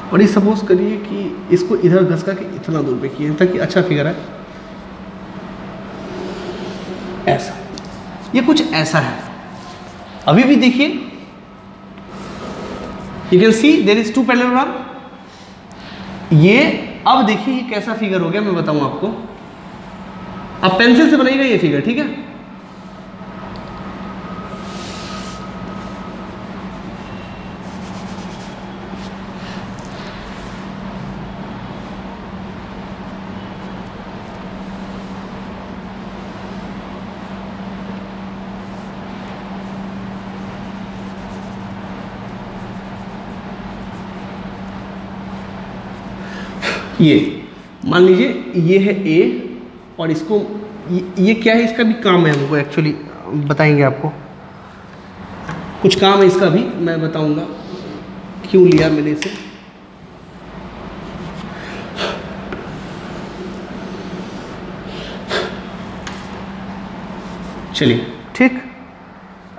और ये सपोज करिए कि इसको इधर घसका के इतना दूर पे किए ताकि अच्छा फिगर है, ऐसा, ये कुछ ऐसा है। अभी भी देखिए, you can see there is two parallelogram. ये अब देखिए ये कैसा फिगर हो गया, मैं बताऊं आपको। आप पेंसिल से बनाइएगा ये फिगर, ठीक है। ये मान लीजिए ये है ए और इसको ये क्या है, इसका भी काम है हमको एक्चुअली बताएंगे आपको, कुछ काम है इसका भी मैं बताऊंगा क्यों लिया मैंने इसे। चलिए ठीक,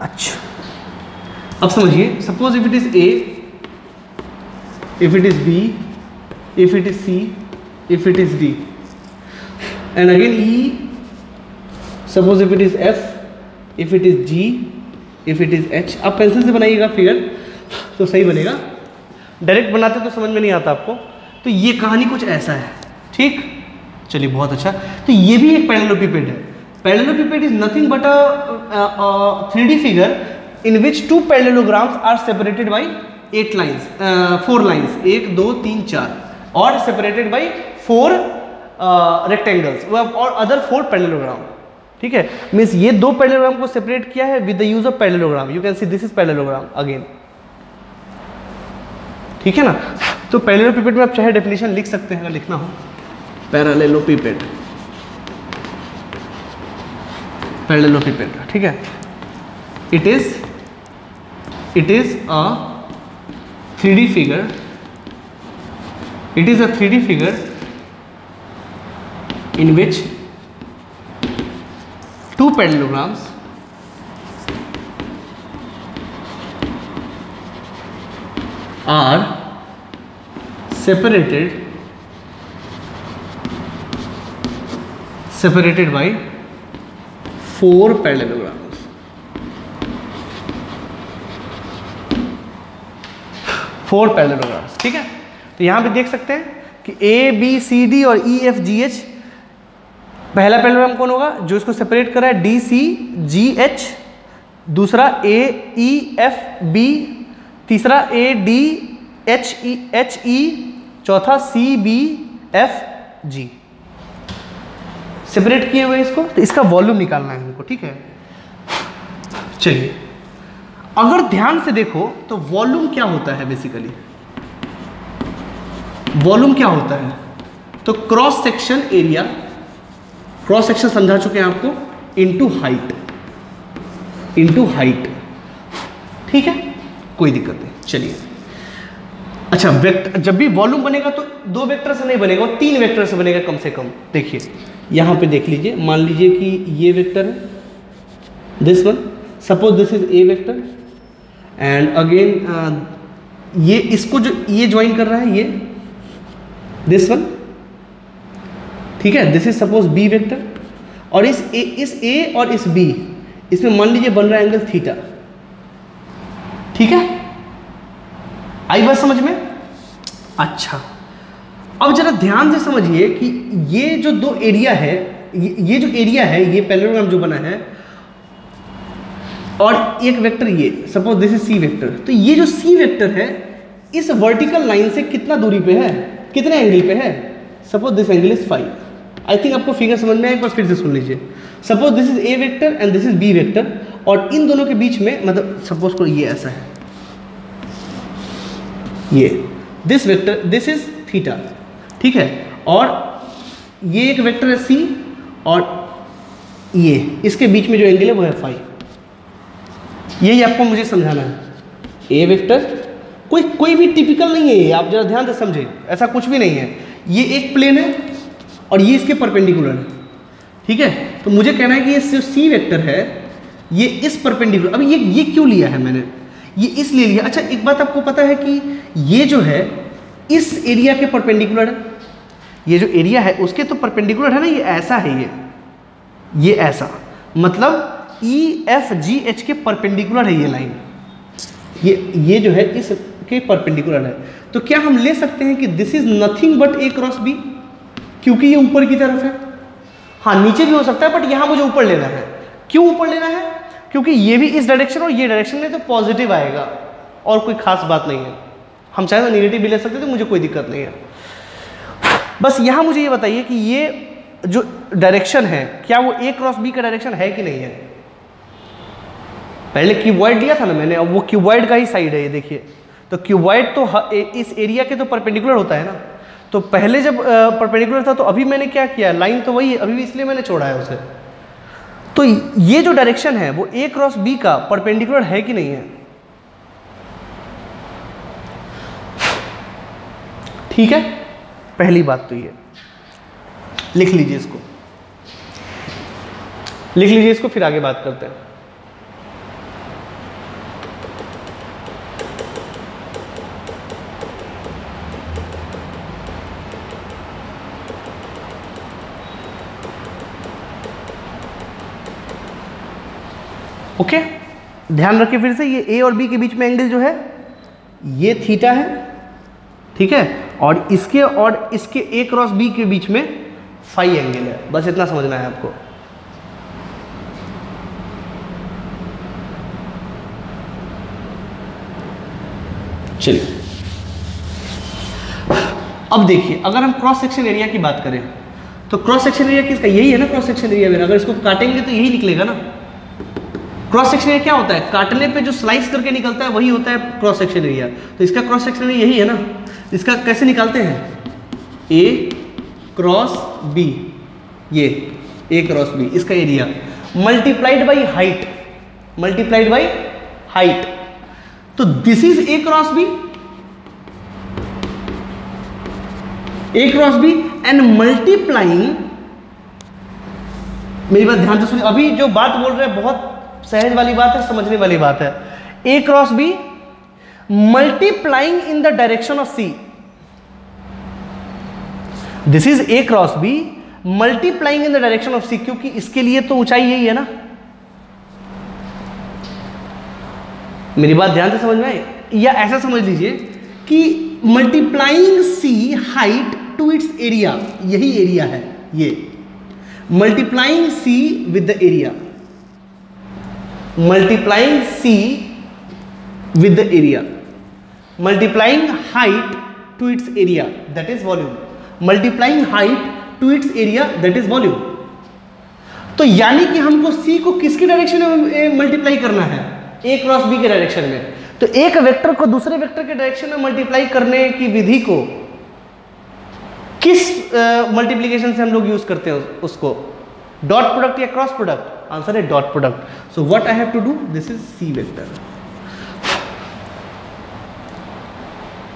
अच्छा अब समझिए, suppose if it is A, if it is B, if it is C, if it is D, and again E, suppose if it is F, if it is G, if it is H। आप pencil से बनाइएगा figure तो सही बनेगा, direct बनाते तो समझ में नहीं आता आपको। तो ये कहानी कुछ ऐसा है, ठीक, चलिए बहुत अच्छा। तो ये भी एक पैरेललोपिपेड है। Parallelepiped is nothing but a 3D figure in which 2 parallelograms are separated by 8 lines, 4 lines, 1 2 3 4, और सेपरेटेड बाई 4 रेक्टेंगल्स और अदर 4 पैरेललोग्राम। ठीक है, मीन्स ये 2 पैरेललोग्राम को सेपरेट किया है with the use of parallelogram. You can see this is parallelogram again, ठीक है ना। तो पैरेललोपिपेड में आप चाहे डेफिनेशन लिख सकते हैं अगर लिखना हो, पैरेललोपिपेड, पैरेललोपिपेड, ठीक है। It is a 3D figure, it is a 3D figure in which 2 parallelograms are separated by 4 parallelograms। 4 parallelograms, ठीक है। तो यहाँ पे देख सकते हैं कि ए बी सी डी और ई एफ जी एच, पहला पैरेललोग्राम कौन होगा जो इसको सेपरेट कर रहा है, डी सी जी एच, दूसरा ए ई एफ बी, तीसरा ए डी एच ई, चौथा C B F G. Separate किए हुए इसको, तो इसका वॉल्यूम निकालना है हमको, ठीक है। चलिए अगर ध्यान से देखो तो वॉल्यूम क्या होता है, बेसिकली वॉल्यूम क्या होता है, तो cross section area, cross section समझा चुके हैं आपको, इनटू हाइट, ठीक है, कोई दिक्कत नहीं। चलिए अच्छा, वेक्टर जब भी वॉल्यूम बनेगा तो 2 वेक्टर से नहीं बनेगा, 3 वेक्टर से बनेगा कम से कम। देखिए यहां पे देख लीजिए, मान लीजिए कि ये वेक्टर है, this one, suppose this is A vector, and again ये इसको जो ये ज्वाइन कर रहा है, ये दिस वन, ठीक है, this is suppose B vector, और इस ए और इस बी, इसमें मान लीजिए बन रहा है एंगल थीटा, ठीक है। आई बात समझ में? अच्छा अब जरा ध्यान से समझिए कि ये जो 2 एरिया है, ये जो एरिया है, ये पैरेललोग्राम जो बना है, और एक वेक्टर ये, suppose this is C vector, तो ये जो सी वेक्टर है इस वर्टिकल लाइन से कितना दूरी पे है, कितने एंगल पे है, suppose this angle is 5। I think आपको फिगर समझ में आए, पर फिर से सुन लीजिए। Suppose this is A vector and this is B vector, और इन दोनों के बीच में, मतलब सपोज को ये ऐसा है, ये this vector, this is theta, ठीक है, और ये एक वेक्टर है सी, और ये इसके बीच में जो एंगल है वो है 5। यही आपको मुझे समझाना है। ए वेक्टर कोई भी टिपिकल नहीं है ये, आप जरा ध्यान से समझे, ऐसा कुछ भी नहीं है। ये एक प्लेन है और ये इसके परपेंडिकुलर है, ठीक है। तो मुझे कहना है कि ये जो सी वेक्टर है ये इस परपेंडिकुलर, अब ये क्यों लिया है मैंने, ये इसलिए लिया। अच्छा एक बात आपको पता है कि ये जो है इस एरिया के परपेंडिकुलर है, ये जो एरिया है उसके तो परपेंडिकुलर है ना, ये ऐसा है, ये ऐसा, मतलब ई एफ जी एच के परपेंडिकुलर है ये लाइन, ये जो है इसके परपेंडिकुलर है। तो क्या हम ले सकते हैं कि this is nothing but A cross B, क्योंकि ये ऊपर की तरफ है। हाँ नीचे भी हो सकता है, बट यहां मुझे ऊपर लेना है। क्यों ऊपर लेना है? क्योंकि ये भी इस डायरेक्शन और ये डायरेक्शन में तो पॉजिटिव आएगा, और कोई खास बात नहीं है। हम चाहे तो नेगेटिव भी ले सकते थे, मुझे कोई दिक्कत नहीं है। बस यहां मुझे ये बताइए कि ये जो डायरेक्शन है क्या वो ए क्रॉस बी का डायरेक्शन है कि नहीं है। पहले क्यूबॉइड दिया था ना मैंने, अब वो क्यूबॉइड का ही साइड है, ये देखिए। तो क्यूबॉइड तो इस एरिया के तो परपेंडिकुलर होता है ना, तो पहले जब परपेंडिकुलर था तो अभी मैंने क्या किया, लाइन तो वही है अभी भी, इसलिए मैंने छोड़ा है उसे। तो ये जो डायरेक्शन है वो A क्रॉस B का परपेंडिकुलर है कि नहीं है? ठीक है, पहली बात तो ये लिख लीजिए इसको, लिख लीजिए इसको, फिर आगे बात करते हैं। ओके, ध्यान रखिए फिर से, ये A और B के बीच में एंगल जो है ये थीटा है, ठीक है, और इसके A क्रॉस B के बीच में फाई एंगल है, बस इतना समझना है आपको। चलिए अब देखिए, अगर हम क्रॉस सेक्शन एरिया की बात करें तो क्रॉस सेक्शन एरिया किसका, यही है ना क्रॉस सेक्शन एरिया मेरा, अगर इसको काटेंगे तो यही निकलेगा ना। क्रॉस सेक्शन एरिया क्या होता है, काटने पे जो स्लाइस करके निकलता है वही होता है क्रॉस सेक्शन एरिया। तो इसका क्रॉस सेक्शन एरिया यही है ना, इसका कैसे निकालते हैं, A क्रॉस B, ये A क्रॉस B इसका area multiplied by height, multiplied by height. तो this is A cross B, A cross B and multiplying, मेरी बात ध्यान से सुनिए, अभी जो बात बोल रहे हैं बहुत सहज वाली बात है, समझने वाली बात है। A cross B multiplying in the direction of C, this is A cross B multiplying in the direction of C, क्योंकि इसके लिए तो ऊंचाई यही है ना। मेरी बात ध्यान से समझ में आई, या ऐसा समझ लीजिए कि multiplying C height to its area, यही एरिया है ये, multiplying C with the area, multiplying C with the area, multiplying height to its area that is volume, multiplying height to its area that is volume। तो यानी कि हमको C को किसकी direction में मल्टीप्लाई करना है, A क्रॉस B के डायरेक्शन में। तो एक वेक्टर को दूसरे वेक्टर के डायरेक्शन में मल्टीप्लाई करने की विधि को किस मल्टीप्लीकेशन से हम लोग यूज करते हैं उसको, डॉट प्रोडक्ट या क्रॉस प्रोडक्ट? आंसर है dot product. So what I have to do, this is C vector.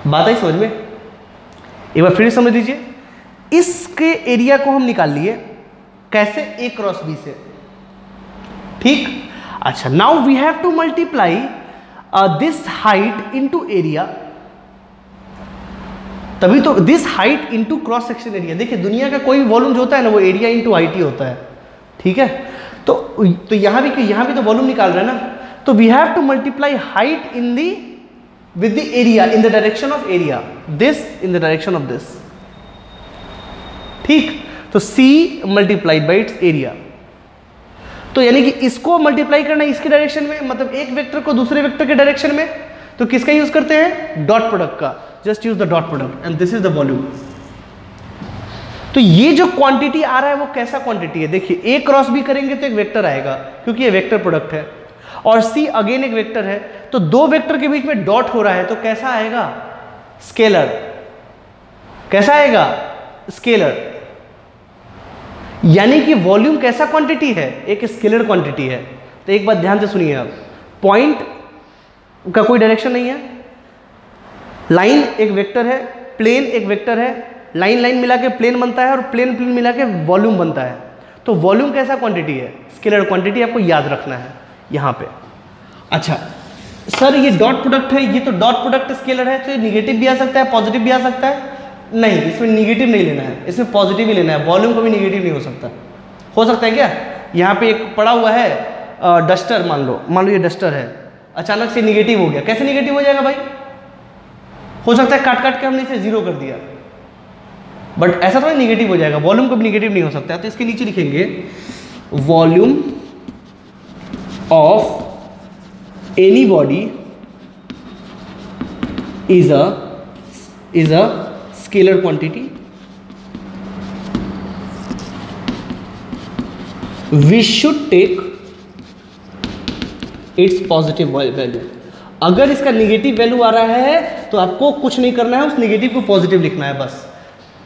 बात आई समझ में? एक बार फिर समझ लीजिए, इसके एरिया को हम निकाल लिए कैसे, A क्रॉस B से, ठीक। अच्छा, now we have to multiply this height into area, तभी तो this height into cross section area. देखिए दुनिया का कोई भी वॉल्यूम जो होता है ना वो एरिया इनटू हाइट ही होता है, ठीक है। तो यहां भी तो वॉल्यूम निकाल रहे हैं ना, तो we have to multiply height in the with the area in the direction of area, this in the direction of this, ठीक। तो C multiplied by its area, तो यानी कि इसको मल्टीप्लाई करना है इसके डायरेक्शन में, मतलब एक वेक्टर को दूसरे वेक्टर के डायरेक्शन में, तो किसका यूज करते हैं, डॉट प्रोडक्ट का। Just use the dot product and this is the volume. तो ये जो क्वांटिटी आ रहा है वो कैसा क्वांटिटी है, देखिए A क्रॉस B करेंगे तो एक वेक्टर आएगा क्योंकि ये वेक्टर प्रोडक्ट है, और C अगेन एक वेक्टर है, तो दो वेक्टर के बीच में डॉट हो रहा है, तो कैसा आएगा, स्केलर। कैसा आएगा, स्केलर। यानी कि वॉल्यूम कैसा क्वांटिटी है, एक स्केलर क्वांटिटी है। तो एक बात ध्यान से सुनिए आप, पॉइंट का कोई डायरेक्शन नहीं है, लाइन एक वेक्टर है, प्लेन एक वेक्टर है, लाइन लाइन मिला के प्लेन बनता है और प्लेन प्लेन मिला के वॉल्यूम बनता है। तो वॉल्यूम कैसा क्वांटिटी है, स्केलर क्वांटिटी, आपको याद रखना है यहाँ पे। अच्छा सर ये डॉट प्रोडक्ट है, ये तो डॉट प्रोडक्ट स्केलर है, तो ये निगेटिव भी आ सकता है पॉजिटिव भी आ सकता है, नहीं इसमें निगेटिव नहीं लेना है, इसमें पॉजिटिव ही लेना है, वॉल्यूम को भी निगेटिव नहीं हो सकता है क्या। यहाँ पे एक पड़ा हुआ है डस्टर, मान लो ये डस्टर है, अचानक से निगेटिव हो गया, कैसे निगेटिव हो जाएगा भाई, हो सकता है काट काट के हमने इसे जीरो कर दिया, बट ऐसा थोड़ा निगेटिव हो जाएगा, वॉल्यूम को भी निगेटिव नहीं हो सकता है। तो इसके नीचे लिखेंगे volume of any body is a scalar quantity, we should take its positive value। अगर इसका निगेटिव वैल्यू आ रहा है तो आपको कुछ नहीं करना है, उस निगेटिव को पॉजिटिव लिखना है बस।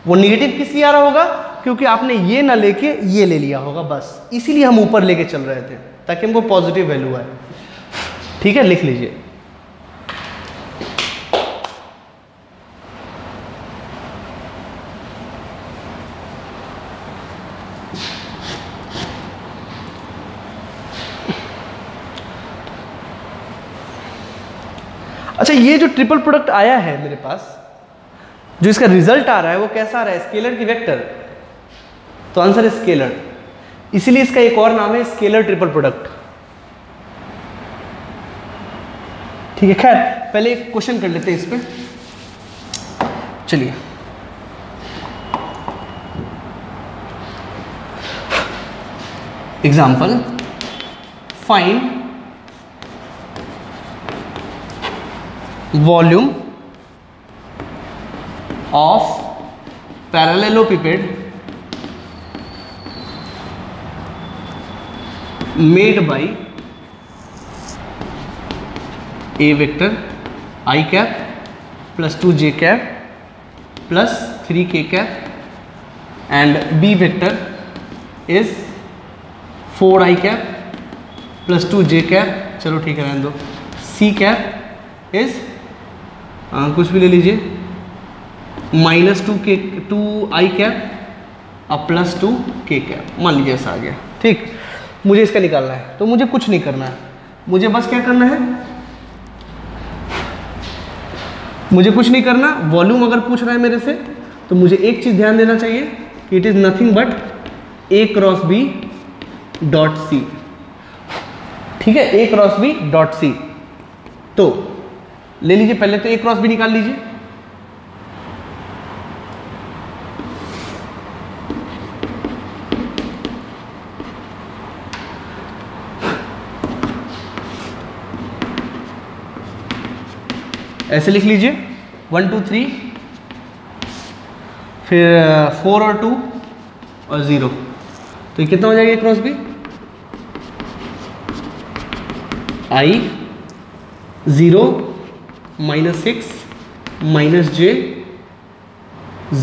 वो निगेटिव किस लिए आ रहा होगा, क्योंकि आपने ये ना लेके ये ले लिया होगा, बस इसीलिए हम ऊपर लेके चल रहे थे ताकि हमको पॉजिटिव वैल्यू आए। ठीक है, लिख लीजिए। अच्छा, ये जो ट्रिपल प्रोडक्ट आया है मेरे पास, जो इसका रिजल्ट आ रहा है वो कैसा आ रहा है, स्केलर की वेक्टर? तो आंसर है स्केलर, इसीलिए इसका एक और नाम है स्केलर ट्रिपल प्रोडक्ट। ठीक है, खैर पहले एक क्वेश्चन कर लेते हैं इस पे। चलिए, example, find volume of parallelepiped made by a vector I cap plus 2j cap plus 3k cap and b vector is 4i cap plus 2j cap, चलो ठीक है रहने दो, c cap is कुछ भी ले लीजिए, -2i cap और प्लस 2k cap, मान लीजिए ऐसा आ गया। ठीक, मुझे इसका निकालना है, तो मुझे कुछ नहीं करना है, मुझे बस क्या करना है, मुझे कुछ नहीं करना। वॉल्यूम अगर पूछ रहा है मेरे से तो मुझे एक चीज़ ध्यान देना चाहिए कि it is nothing but a cross b dot c। ठीक है, a cross b dot c। तो ले लीजिए, पहले तो a क्रॉस b निकाल लीजिए। ऐसे लिख लीजिए 1 2 3, फिर 4 और 2 और 0, तो ये कितना हो जाएगा cross B, i 0 -6 -j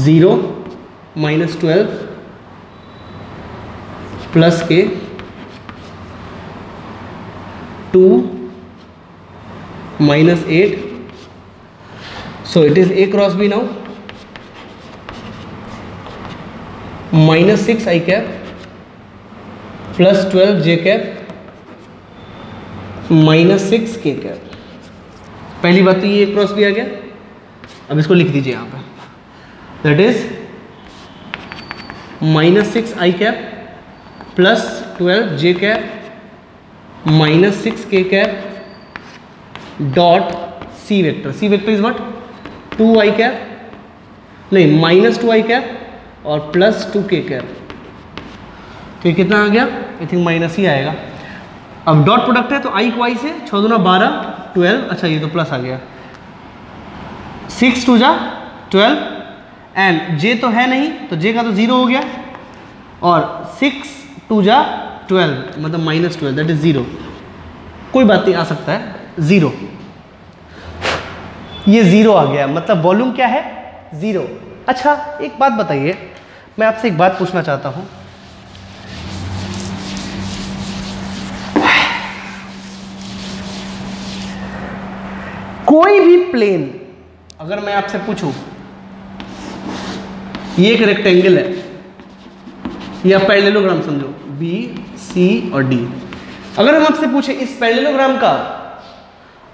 0 -12 plus K 2 -8, so it is a cross b now, -6i cap plus 12j cap -6k cap। पहली बात तो ये a क्रॉस b आ गया। अब इसको लिख दीजिए यहाँ पे, that is -6i cap plus 12j cap -6k cap dot c vector. c vector is what, 2i cap, नहीं -2i कैप और प्लस 2k कैप। तो ये कितना आ गया, आई थिंक माइनस ही आएगा। अब डॉट प्रोडक्ट है तो i को i से 6 दूना 12 12, अच्छा ये तो प्लस आ गया, 6 2 जा 12 एंड j तो है नहीं तो j का तो 0 हो गया, और 6 2 जा 12 मतलब -12, दैट इज 0। कोई बात नहीं, आ सकता है 0, ये 0 आ गया, मतलब वॉल्यूम क्या है 0। अच्छा एक बात बताइए, मैं आपसे एक बात पूछना चाहता हूं, कोई भी प्लेन अगर मैं आपसे पूछूं, ये एक रेक्टेंगल है या पैरेललोग्राम समझो बी सी और डी, अगर हम आपसे पूछे इस पैरेललोग्राम का,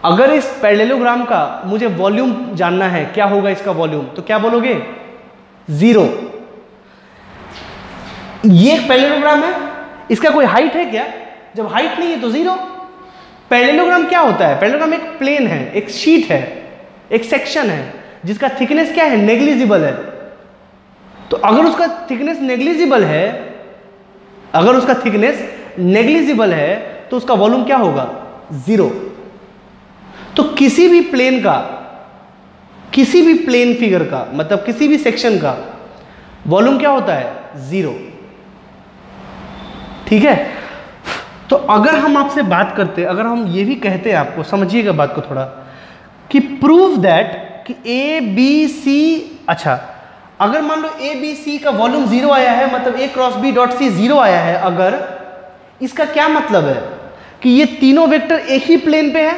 अगर इस पैरेललोग्राम का मुझे वॉल्यूम जानना है, क्या होगा इसका वॉल्यूम, तो क्या बोलोगे 0। ये एक पैरेललोग्राम है, इसका कोई हाइट है क्या, जब हाइट नहीं है तो 0। पैरेललोग्राम क्या होता है, पैरेललोग्राम एक प्लेन है, एक शीट है, एक सेक्शन है जिसका थिकनेस क्या है, नेग्लिजिबल है। तो अगर उसका थिकनेस नेग्लिजिबल है, अगर उसका थिकनेस नेग्लिजिबल है तो उसका वॉल्यूम क्या होगा 0। तो किसी भी प्लेन का, किसी भी प्लेन फिगर का, मतलब किसी भी सेक्शन का वॉल्यूम क्या होता है 0। ठीक है, तो अगर हम आपसे बात करते, अगर हम ये भी कहते हैं आपको, समझिएगा बात को थोड़ा, कि प्रूव दैट कि ए बी सी, अच्छा अगर मान लो ए बी सी का वॉल्यूम 0 आया है, मतलब ए क्रॉस बी डॉट सी 0 आया है, अगर इसका क्या मतलब है कि ये तीनों वेक्टर एक ही प्लेन पे है,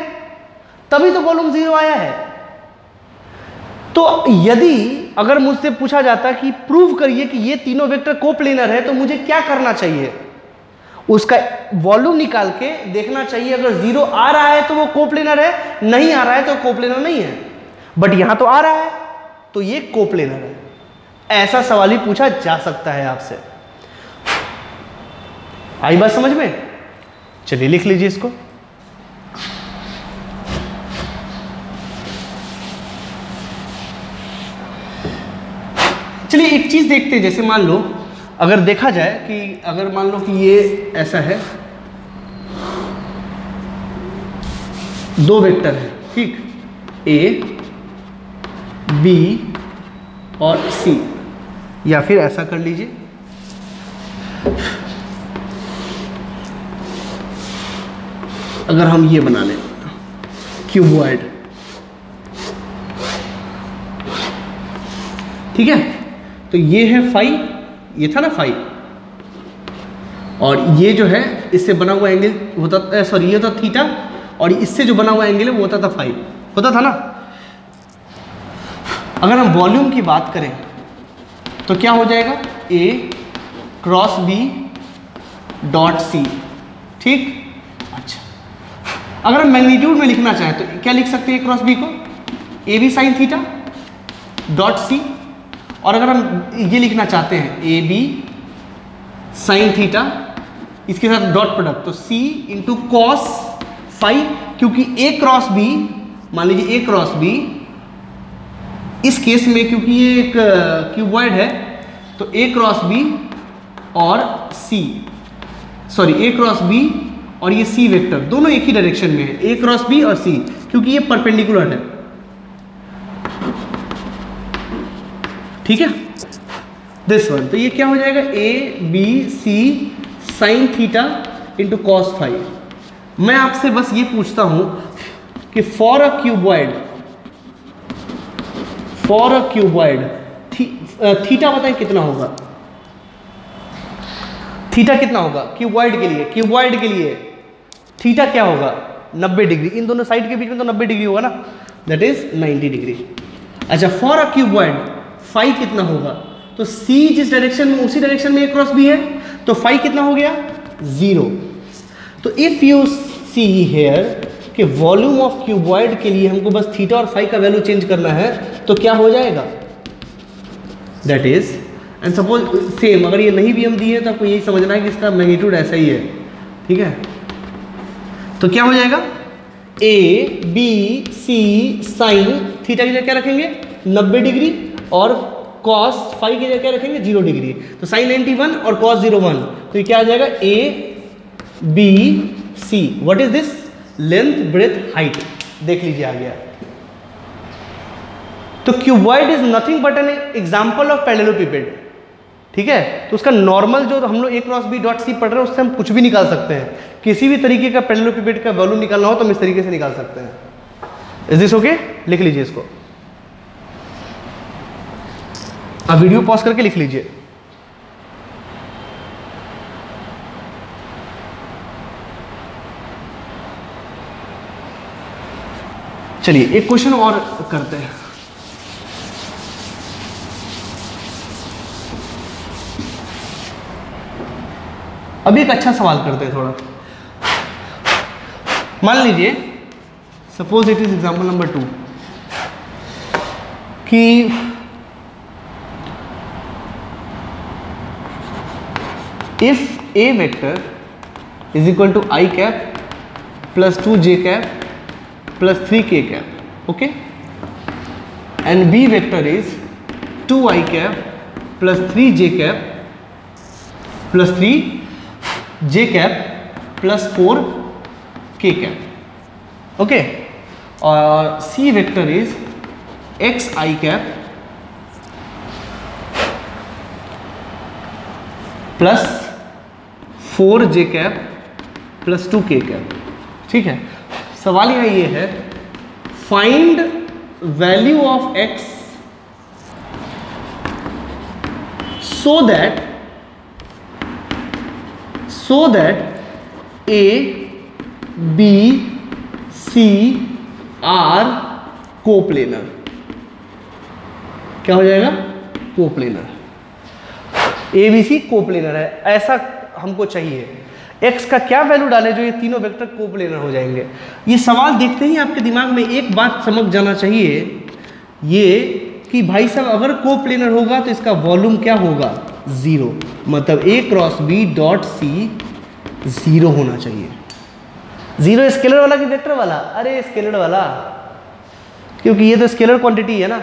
तभी तो वॉल्यूम 0 आया है। तो यदि अगर मुझसे पूछा जाता कि प्रूव करिए कि ये तीनों वेक्टर कोप्लेनर है, तो मुझे क्या करना चाहिए? उसका वॉल्यूम निकाल के देखना चाहिए। अगर 0 आ रहा है तो वो कोप्लेनर है, नहीं आ रहा है तो कोप्लेनर नहीं है। बट यहां तो आ रहा है तो ये कोप्लेनर है। ऐसा सवाल ही पूछा जा सकता है आपसे। आई बात समझ में? चलिए लिख लीजिए इसको। चलिए एक चीज देखते हैं, जैसे मान लो अगर देखा जाए कि अगर मान लो कि ये ऐसा है, दो वेक्टर है, ठीक, ए बी और सी, या फिर ऐसा कर लीजिए, अगर हम ये बना लें क्यूबॉइड, ठीक है, तो ये है फाई, ये था ना फाई, और ये जो है इससे बना हुआ एंगल होता, सॉरी ये होता थीटा, और इससे जो बना हुआ एंगल है वो होता था फाई, होता था ना। अगर हम वॉल्यूम की बात करें तो क्या हो जाएगा? ए क्रॉस बी डॉट सी, ठीक। अच्छा, अगर हम मैग्नीट्यूड में लिखना चाहें तो क्या लिख सकते हैं? क्रॉस बी को A B sine theta dot C, और अगर हम ये लिखना चाहते हैं ए बी साइन थीटा, इसके साथ डॉट प्रोडक्ट, तो सी इंटू कॉस फाई, क्योंकि ए क्रॉस बी, मान लीजिए ए क्रॉस बी, इस केस में क्योंकि ये एक क्यूबॉइड है तो ए क्रॉस बी और सी, सॉरी ए क्रॉस बी और ये सी वेक्टर दोनों एक ही डायरेक्शन में है, ए क्रॉस बी और सी, क्योंकि ये परपेंडिकुलर है, ठीक है, दिस वन। तो ये क्या हो जाएगा? A B C sine theta into cos five. मैं आपसे बस ये पूछता हूं कि फॉर अ क्यूबॉइड, थीटा बताएं कितना होगा? थीटा कितना होगा क्यूबॉइड के लिए? क्यूबॉइड के लिए थीटा क्या होगा? 90 डिग्री। इन दोनों साइड के बीच में तो 90 डिग्री होगा ना, दैट इज 90 डिग्री। अच्छा, फॉर अ क्यूबॉइड फाई कितना होगा? तो सी जिस डायरेक्शन में, उसी डायरेक्शन में ए क्रॉस बी है, तो फाई कितना हो गया? 0। तो इफ यू सी हेयर कि वॉल्यूम ऑफ क्यूबॉइड के लिए हमको बस थीटा और फाई का वैल्यू चेंज करना है, तो क्या हो जाएगा? That is, and suppose same अगर ये नहीं भी हम दिए तो आपको यही समझना है कि इसका मैग्नीट्यूड ऐसा ही है, ठीक है। तो क्या हो जाएगा? A B C sine theta की जगह क्या रखेंगे? 90 डिग्री, और कॉस फाई की जगह क्या रखेंगे? 0 डिग्री। तो साइन 91 और कॉस 01, तो ये क्या आ जाएगा? A B C. What is this? Length breadth height. देख लीजिए आ गया। तो cuboid is nothing but an example of parallelepiped, ठीक है। तो उसका नॉर्मल जो हम लोग A cross B dot C पढ़ रहे हैं उससे हम कुछ भी निकाल सकते हैं। किसी भी तरीके का पैरेललोपिपेड का वॉल्यूम निकालना हो तो हम इस तरीके से निकाल सकते हैं। Is this okay? लिख लीजिए इसको, अब वीडियो पॉज करके लिख लीजिए। चलिए एक क्वेश्चन और करते हैं। अभी एक अच्छा सवाल करते हैं थोड़ा। मान लीजिए suppose it is example number 2 कि if A vector is equal to i cap plus 2j cap plus 3k cap, okay, and B vector is 2i cap plus 3j cap plus 3j cap plus 4k cap, okay, और C vector is xi cap plus 4j cap plus 2k cap, ठीक है। सवाल यहाँ ये है, find value of x so that A, B, C are coplanar. क्या हो जाएगा? Coplanar. A B C coplanar है, ऐसा हमको चाहिए। एक्स का क्या वैल्यू डाले जो ये तीनों वेक्टर कोप्लेनर हो जाएंगे। ये सवाल देखते ही आपके दिमाग में एक बात समझ जाना चाहिए, ये कि भाई साहब अगर कोप्लेनर होगा तो इसका वॉल्यूम क्या होगा? जीरो। मतलब A cross B dot C zero होना चाहिए। जीरो स्केलर वाला कि वेक्टर वाला? अरे स्केलर वाला, क्योंकि ये तो स्केलर क्वांटिटी है ना।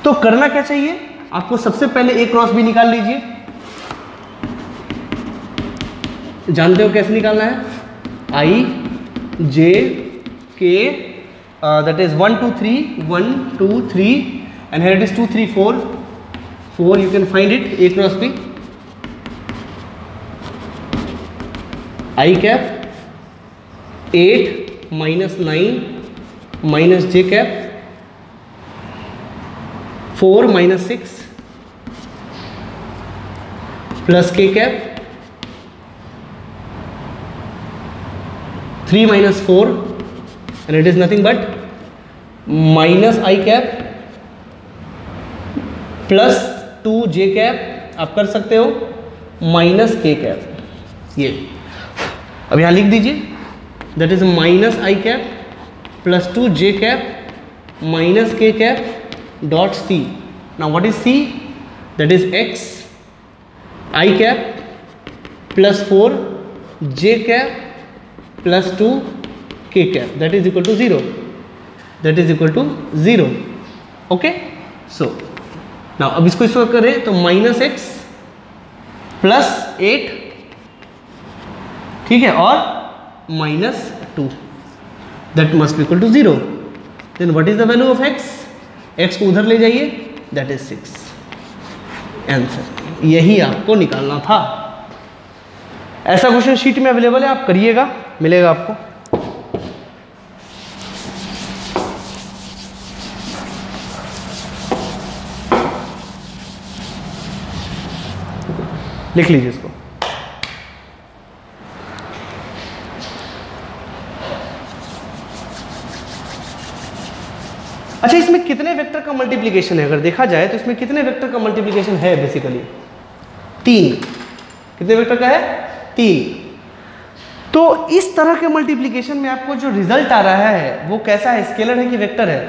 तो करना क्या चाहिए आपको? सबसे पहले ए क्रॉस बी निकाल लीजिए। जानते हो कैसे निकालना है? I J K that is 1 2 3 1 2 3 and here it is 2 3 4 4 you can find it. A cross B I cap 8 minus 9 minus J cap 4 minus 6 plus K cap 3 minus 4 and it is nothing but minus I cap plus 2 J cap आप कर सकते हो minus K cap. ये अब यहाँ लिख दीजिए, that is minus I cap plus 2 J cap minus K cap dot C. Now what is C? That is X I cap plus 4 J cap plus 2 K cap, that is equal to 0. That is equal to 0. Okay? So now अब इसको इसको करें तो minus x plus 8, ठीक है, और minus 2, that must be equal to 0. Then what is the value of X? X को उधर ले जाइए, दैट इज 6. आंसर यही आपको निकालना था। ऐसा क्वेश्चन शीट में अवेलेबल है, आप करिएगा, मिलेगा आपको। लिख लीजिए इसको। अच्छा, इसमें कितने वेक्टर का मल्टीप्लिकेशन है? अगर देखा जाए तो इसमें कितने वेक्टर का मल्टीप्लिकेशन है? बेसिकली 3। कितने वेक्टर का है? 3। तो इस तरह के मल्टीप्लिकेशन में आपको जो रिजल्ट आ रहा है वो कैसा है? स्केलर है कि वेक्टर है?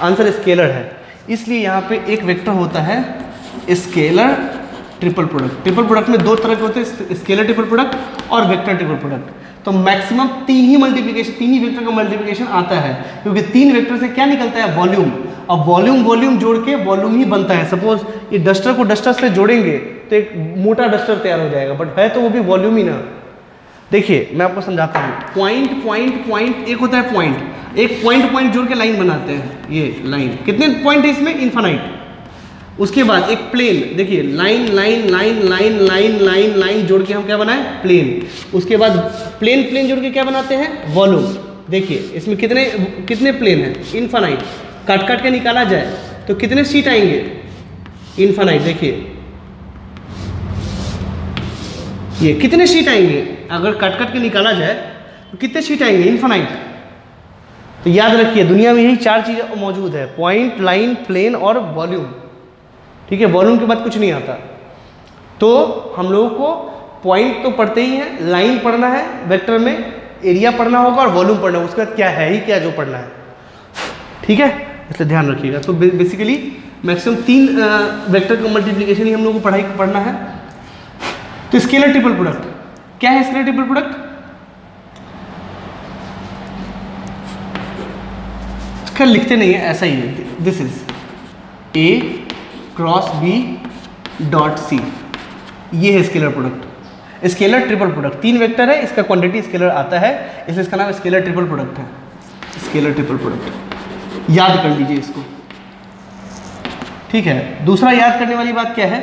आंसर स्केलर है। इसलिए यहाँ पे एक वेक्टर होता है scalar triple product. Triple product में दो तरह के होते हैं, स्केलर ट्रिपल प्रोडक्ट और वेक्टर ट्रिपल प्रोडक्ट। तो मैक्सिमम 3 ही मल्टीप्लिकेशन, 3 ही वेक्टर का मल्टीप्लिकेशन आता है, क्योंकि 3 वेक्टर से क्या निकलता है? वॉल्यूम। अब वॉल्यूम जोड़ के वॉल्यूम ही बनता है। सपोज ये डस्टर को डस्टर से जोड़ेंगे तो एक मोटा डस्टर तैयार हो जाएगा, बट है तो वो भी वॉल्यूम ही ना। देखिए मैं आपको समझाता हूँ। पॉइंट एक होता है पॉइंट, एक पॉइंट जोड़ के लाइन बनाते हैं। ये लाइन कितने पॉइंट है इसमें? इनफाइनाइट। उसके बाद एक प्लेन, देखिए लाइन जोड़ के हम क्या बनाए? प्लेन। उसके बाद प्लेन जोड़ के क्या बनाते हैं? वॉल्यूम। देखिए इसमें कितने प्लेन हैं? इनफाइनाइट। काट के निकाला जाए तो कितने शीट आएंगे? इनफाइनाइट। देखिए ये कितने शीट आएंगे? अगर काट के निकाला जाए तो कितने शीट आएंगे? इनफाइनाइट। तो याद रखिए दुनिया में यही 4 चीज़ें मौजूद है, पॉइंट, लाइन, प्लेन और वॉल्यूम। ठीक है, वॉल्यूम के बाद कुछ नहीं आता। तो हम लोगों को पॉइंट तो पढ़ते ही हैं, लाइन पढ़ना है, वेक्टर में एरिया पढ़ना होगा और वॉल्यूम पढ़ना है। उसके बाद क्या है ही क्या जो पढ़ना है, ठीक है, इसलिए ध्यान रखिएगा। तो बेसिकली मैक्सिमम 3 वेक्टर का मल्टीप्लिकेशन ही हम लोगों को पढ़ना है। तो स्केलर ट्रिपल प्रोडक्ट क्या है? स्केलर ट्रिपल प्रोडक्ट खैर लिखते नहीं है, ऐसा ही है। This is A cross B dot C, ये है scalar product. Scalar triple product 3 vector है, इसका क्वांटिटी स्केलर आता है, इसलिए इसका नाम स्केलर ट्रिपल प्रोडक्ट है। स्केलर ट्रिपल प्रोडक्ट याद कर लीजिए इसको, ठीक है। दूसरा याद करने वाली बात क्या है?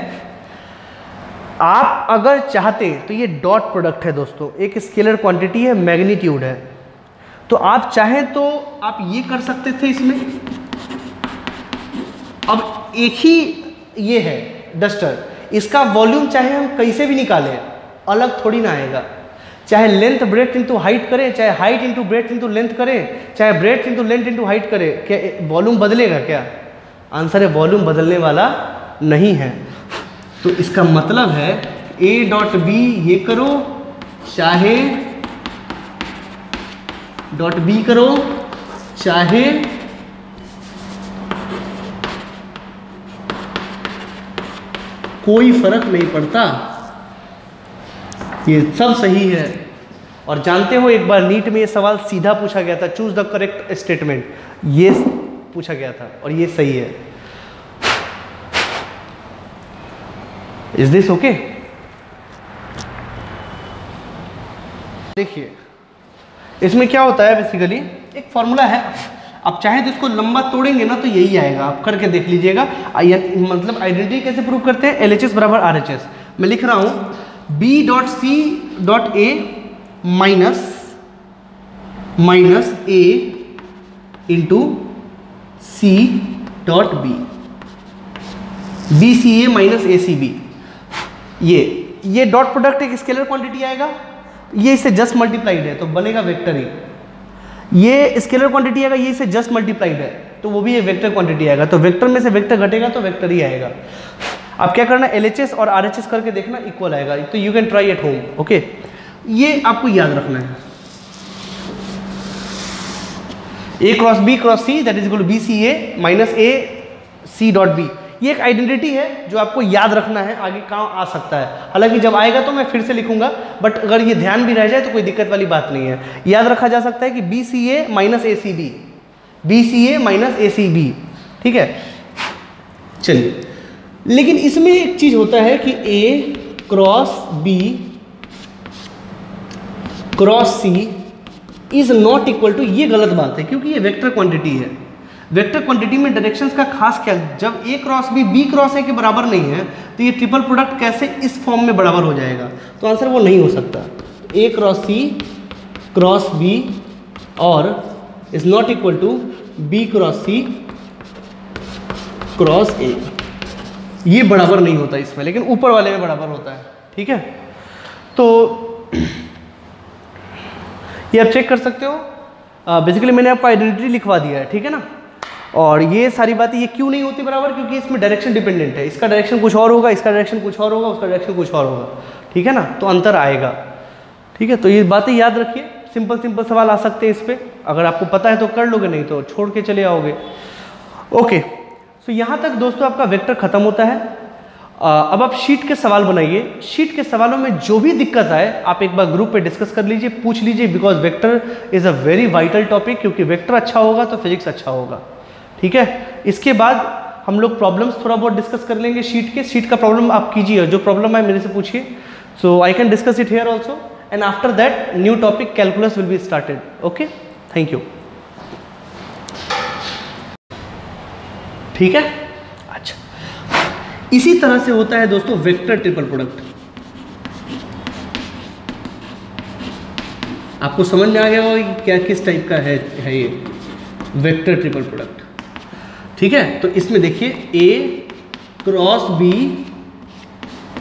आप अगर चाहते तो ये डॉट प्रोडक्ट है दोस्तों, एक स्केलर क्वांटिटी है, मैग्नीट्यूड है। तो आप चाहें तो आप ये कर सकते थे इसमें। अब एक ही ये है डस्टर, इसका वॉल्यूम चाहे हम कैसे भी निकालें अलग थोड़ी ना आएगा, चाहे लेंथ ब्रेथ इंटू हाइट करें, चाहे height into breadth into length करें, चाहे breath into length into height करें, क्या वॉल्यूम बदलेगा? क्या आंसर है, वॉल्यूम बदलने वाला नहीं है। तो इसका मतलब है A डॉट बी ये करो, चाहे डॉट बी करो, चाहे कोई फर्क नहीं पड़ता, ये सब सही है। और जानते हो एक बार नीट में ये सवाल सीधा पूछा गया था, चूज द करेक्ट स्टेटमेंट, ये पूछा गया था और ये सही है। Is this okay? देखिए इसमें क्या होता है, बेसिकली एक फॉर्मूला है, आप चाहे तो इसको लंबा तोड़ेंगे ना तो यही आएगा, आप करके देख लीजिएगा। मतलब आइडेंटिटी कैसे प्रूव करते हैं, LHS बराबर RHS। मैं लिख रहा हूं B dot C dot A minus A into C dot B, BCA minus ACB। ये डॉट प्रोडक्ट एक स्केलर क्वांटिटी आएगा, ये इससे जस्ट मल्टीप्लाइड है तो बनेगा वेक्टर ही। ये स्केलर क्वांटिटी आएगा, ये इससे जस्ट मल्टीप्लाइड है तो वो भी एक वेक्टर क्वांटिटी आएगा। तो वेक्टर में से वेक्टर घटेगा तो वेक्टर ही आएगा। अब क्या करना, LHS और RHS करके देखना इक्वल आएगा, तो you can try at home. Okay, ये आपको याद रखना है, A cross B cross C that is equal to BCA minus A C dot B। ये एक आइडेंटिटी है जो आपको याद रखना है, आगे कहाँ आ सकता है। हालांकि जब आएगा तो मैं फिर से लिखूंगा, बट अगर ये ध्यान भी रह जाए तो कोई दिक्कत वाली बात नहीं है। याद रखा जा सकता है कि BCA minus ACB, BCA minus ACB, ठीक है। चलिए, लेकिन इसमें एक चीज होता है कि A cross B cross C is not equal to, ये गलत बात है क्योंकि ये वेक्टर क्वांटिटी है। वेक्टर क्वांटिटी में डायरेक्शंस का खास ख्याल, जब A cross B B cross A के बराबर नहीं है तो ये ट्रिपल प्रोडक्ट कैसे इस फॉर्म में बराबर हो जाएगा, तो आंसर वो नहीं हो सकता। A cross C cross B और is not equal to B cross C cross A, ये बराबर नहीं होता इसमें, लेकिन ऊपर वाले में बराबर होता है, ठीक है। तो ये आप चेक कर सकते हो। बेसिकली मैंने आपको आइडेंटिटी लिखवा दिया है, ठीक है ना। और ये सारी बातें ये क्यों नहीं होती बराबर, क्योंकि इसमें डायरेक्शन डिपेंडेंट है, इसका डायरेक्शन कुछ और होगा, इसका डायरेक्शन कुछ और होगा, उसका डायरेक्शन कुछ और होगा, ठीक है ना, तो अंतर आएगा, ठीक है। तो ये बातें याद रखिए, सिंपल सिंपल सवाल आ सकते हैं इस पर, अगर आपको पता है तो कर लोगे, नहीं तो छोड़ के चले आओगे। ओके, तो यहाँ तक दोस्तों आपका वेक्टर खत्म होता है। अब आप शीट के सवाल बनाइए। शीट के सवालों में जो भी दिक्कत आए आप एक बार ग्रुप पे डिस्कस कर लीजिए, पूछ लीजिए, because vector is a very vital topic, क्योंकि वेक्टर अच्छा होगा तो फिजिक्स अच्छा होगा, ठीक है। इसके बाद हम लोग प्रॉब्लम्स थोड़ा बहुत डिस्कस कर लेंगे शीट के। शीट का प्रॉब्लम आप कीजिए, जो प्रॉब्लम है मेरे से पूछिए, so I can discuss it here also, and after that new topic calculus will be started. Okay, thank you. ठीक है, अच्छा, इसी तरह से होता है दोस्तों वेक्टर ट्रिपल प्रोडक्ट। आपको समझ में आ गया होगा कि क्या किस टाइप का है ये वेक्टर ट्रिपल प्रोडक्ट, ठीक है। तो इसमें देखिए A cross B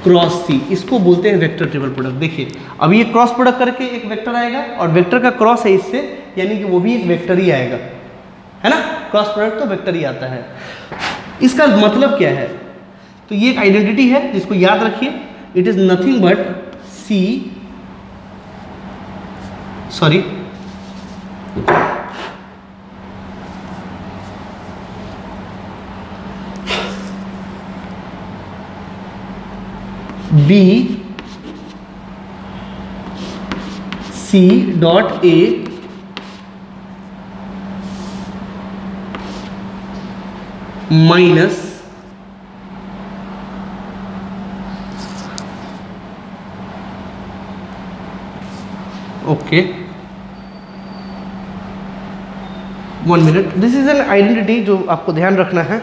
cross C, इसको बोलते हैं वेक्टर ट्रिपल प्रोडक्ट। देखिए अब ये क्रॉस प्रोडक्ट करके एक वेक्टर आएगा और वेक्टर का क्रॉस है इससे, यानी कि वो भी एक वेक्टर ही आएगा, है ना। क्रॉस प्रोडक्ट तो वेक्टर ही आता है। इसका मतलब क्या है, तो ये एक आइडेंटिटी है जिसको याद रखिए, it is nothing but B C dot A minus okay 1 minute, this is an identity जो आपको ध्यान रखना है।